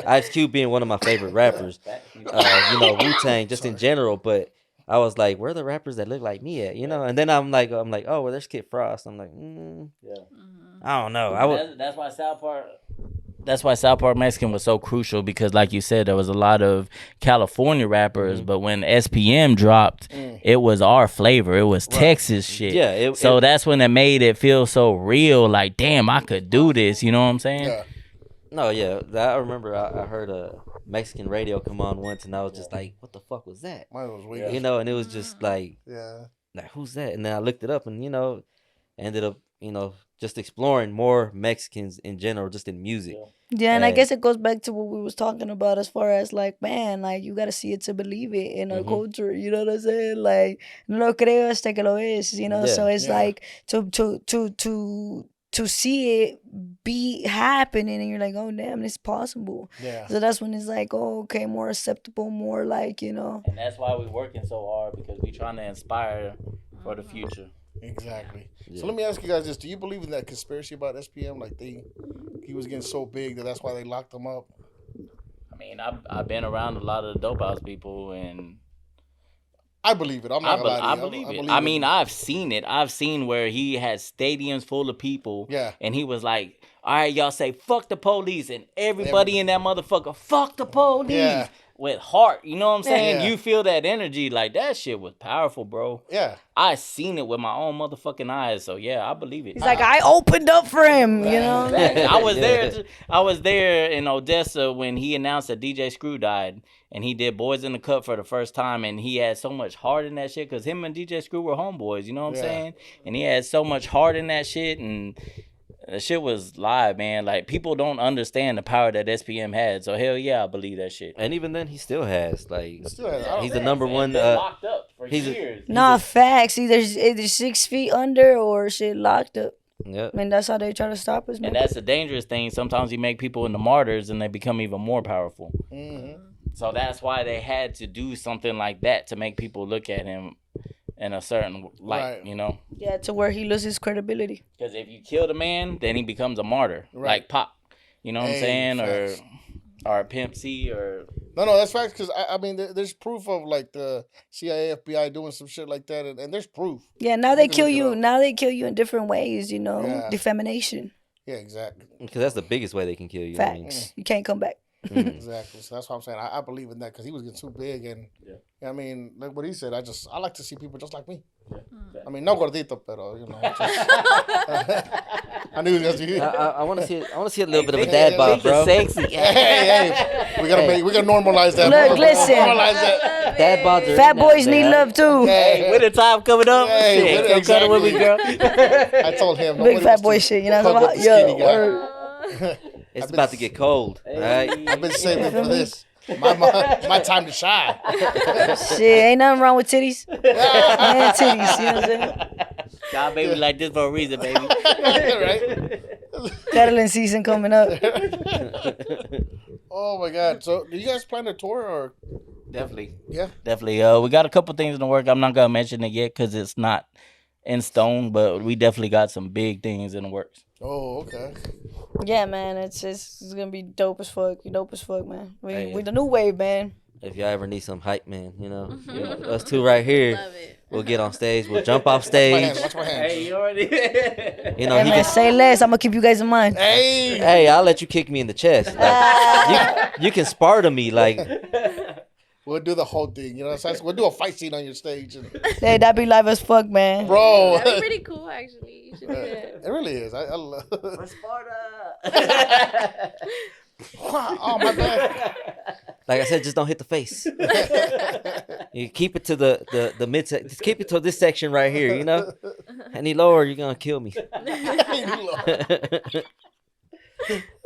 Ice Cube being one of my favorite rappers. Wu-Tang just in general, but I was like, where are the rappers that look like me at? And then I'm like, oh, well, there's Kid Frost. I'm like, Yeah. I don't know. I would. That's why South Park. That's why South Park Mexican was so crucial because, like you said, there was a lot of California rappers, but when SPM dropped, it was our flavor. It was Texas shit. Yeah. So that's when it made it feel so real. Like, damn, I could do this. You know what I'm saying? Yeah. No, yeah. I remember I heard a Mexican radio come on once, and I was just like, what the fuck was that? Mine was weird. And it was just like, Yeah. who's that? And then I looked it up, and ended up just exploring more Mexicans in general, just in music. Yeah, and I guess it goes back to what we was talking about as far as like, man, like you gotta see it to believe it in our culture. You know what I'm saying? Like, no lo creo hasta que lo es. So it's like to see it be happening, and you're like, oh damn, it's possible. Yeah. So that's when it's like, oh, okay, more acceptable, more like, And that's why we're working so hard because we're trying to inspire for the future. Exactly. Yeah. So let me ask you guys this: do you believe in that conspiracy about SPM? Like he was getting so big that's why they locked him up. I mean, I've been around a lot of the dope house people, and I believe it. I'm not gonna lie to you. I believe it. I mean, I've seen it. I've seen where he had stadiums full of people. Yeah. And he was like, all right, y'all say, fuck the police. And everybody in that motherfucker, fuck the police. Yeah. With heart. You know what I'm saying? Yeah. You feel that energy. Like, that shit was powerful, bro. Yeah. I seen it with my own motherfucking eyes. So, yeah, I believe it. he's like, I opened up for him, I was there. I was there in Odessa when he announced that DJ Screw died, and he did Boys in the Cup for the first time, and he had so much heart in that shit because him and DJ Screw were homeboys. You know what I'm saying? And he had so much heart in that shit, and that shit was live, man. Like, people don't understand the power that SPM had. So hell yeah, I believe that shit. And even then, he still has Still has. he's the number one. Locked up for he's a- years. Nah, facts. Either 6 feet under or shit locked up. Yep. I mean, that's how they try to stop us, man. And that's a dangerous thing. Sometimes you make people into martyrs and they become even more powerful. So that's why they had to do something like that to make people look at him in a certain light, Right. Yeah, to where he loses credibility. Because if you kill the man, then he becomes a martyr, Right. like Pop. You know what I'm saying? Facts. Or Pimp C or... No, that's facts. Because I mean, there's proof of like the CIA, FBI doing some shit like that, and there's proof. Yeah, now they You can kill look it you. up. Now they kill you in different ways, Yeah. Defamation. Yeah, exactly. Because that's the biggest way they can kill you. I mean. Facts. You can't come back. Exactly. So that's what I'm saying. I believe in that because he was getting too big, and I mean, like what he said, I like to see people just like me. I mean, no gordito, pero I knew he was gonna I want to see. I want to see a little bit of a dad bod, bro. Sexy. hey, we gotta normalize that. Look, bro. listen. Normalize that. Dad bods are Fat in boys there, need man. love too. Hey, with the time coming up, Hey, shit, with- come cuddle with me, girl. I told him. Big nobody fat wants boy to shit, you know fuck what I'm with talking the about? skinny guy. It's about to get cold. All right. I've been saving for this. My time to shine. Shit, ain't nothing wrong with titties. Man, titties, you know what I'm saying? God, baby, like this for a reason, baby. Right? Cuddling season coming up. Oh my God! So, do you guys plan a tour or? Definitely. Yeah. Definitely. We got a couple things in the work. I'm not gonna mention it yet because it's not in stone, but we definitely got some big things in the works. Oh, okay. Yeah, man, it's gonna be dope as fuck. Dope as fuck, man. Hey. We the new wave, man. If y'all ever need some hype, man, us two right here, Love it. we'll get on stage. We'll jump off stage. Watch my hands. Hey, you already. You know, Hey, he man, can. say less. I'm gonna keep you guys in mind. Hey. Hey, I'll let you kick me in the chest. Like, you can spar to me, like. We'll do the whole thing. You know what I'm saying? We'll do a fight scene on your stage. And, Hey, that be live as fuck, man. bro. That'd be pretty cool, actually. You should do that. It really is. I love Sparta. Oh, my bad. Like I said, just don't hit the face. You keep it to the mid. Just keep it to this section right here. You know, any lower, you're gonna kill me.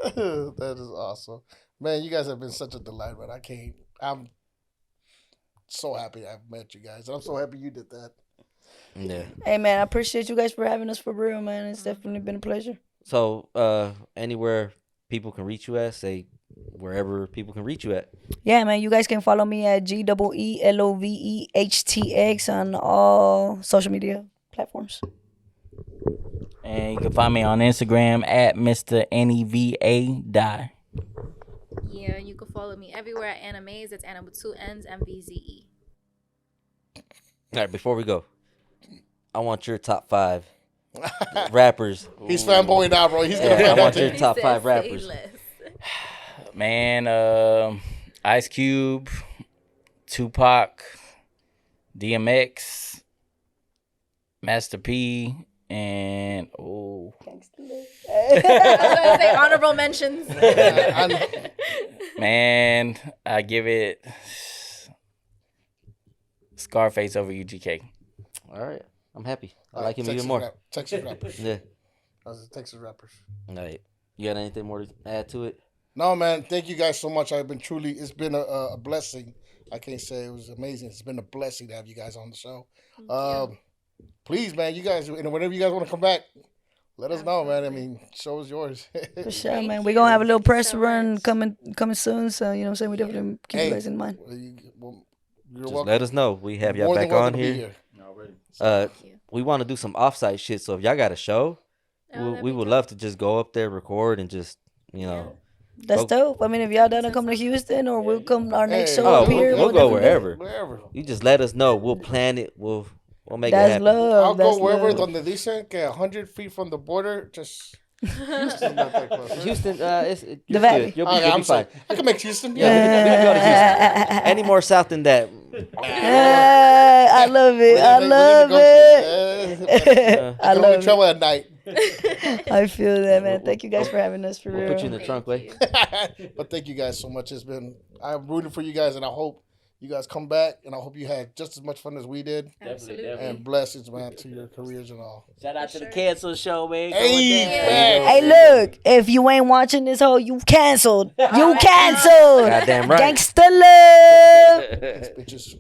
That is awesome. Man, you guys have been such a delight, man. I'm so happy I've met you guys. And I'm so happy you did that. Yeah. Hey, man, I appreciate you guys for having us for real, man. It's definitely been a pleasure. So, anywhere people can reach you at, say wherever people can reach you at. Yeah, man. You guys can follow me at GeeLoveHTX on all social media platforms. And you can find me on Instagram at Mr. NEVA. Yeah, you can follow me everywhere at Anna Mvze. It's Anna with 2 N's, Mvze. All right, before we go, I want your top 5 rappers. He's fanboying now, bro. He's gonna Yeah, I find want out. your too. top He 5 said, rappers. "Say less." Man, Ice Cube, Tupac, DMX, Master P, and I was gonna say honorable mentions. man, I give it Scarface over UGK. All right, I'm happy. I All like right, him even more. Texas rappers. Yeah. Those are Texas rappers. All right. You got anything more to add to it? No, man. Thank you guys so much. It's been a blessing. I can't say it was amazing. It's been a blessing to have you guys on the show. Please, man, you guys, whenever you guys want to come back, let us know, man. I mean, show is yours. For sure, Thank man. you. We're gonna have a little Thank you press so run much. coming soon. So you know what I'm saying, we definitely keep you guys in mind. You're Just welcome. let us know. We have y'all More than back on welcome to be here. Uh, Thank you. we want to do some offsite shit. So if y'all got a show, Oh, that'd we be would dope. love to just go up there, record, and just That's dope. I mean, if y'all done to come to Houston, or we'll come our next show Oh, up here. we'll go definitely- wherever. You just let us know. We'll plan it. We'll make it That's happen. love. I'll That's go wherever love. donde dicen que 100 feet from the border. Just Houston's not that close. Right? Houston, The you're Valley. good. You'll Okay, be I'm fine. saying I can make Houston. Yeah, we can go to Houston. Any more south than that? I love it. I love it. I can only travel at night. I feel that, man. Thank you guys for having us, for We'll real. put you in the trunk, way. But thank you guys so much. I'm rooting for you guys, and I hope you guys come back, and I hope you had just as much fun as we did. Absolutely. And blessings, man, to your careers and all. Shout out to the cancel show, man. Hey, man. Hey, look, if you ain't watching this whole, you canceled. You canceled. Goddamn right. Gangsta love. Bitches.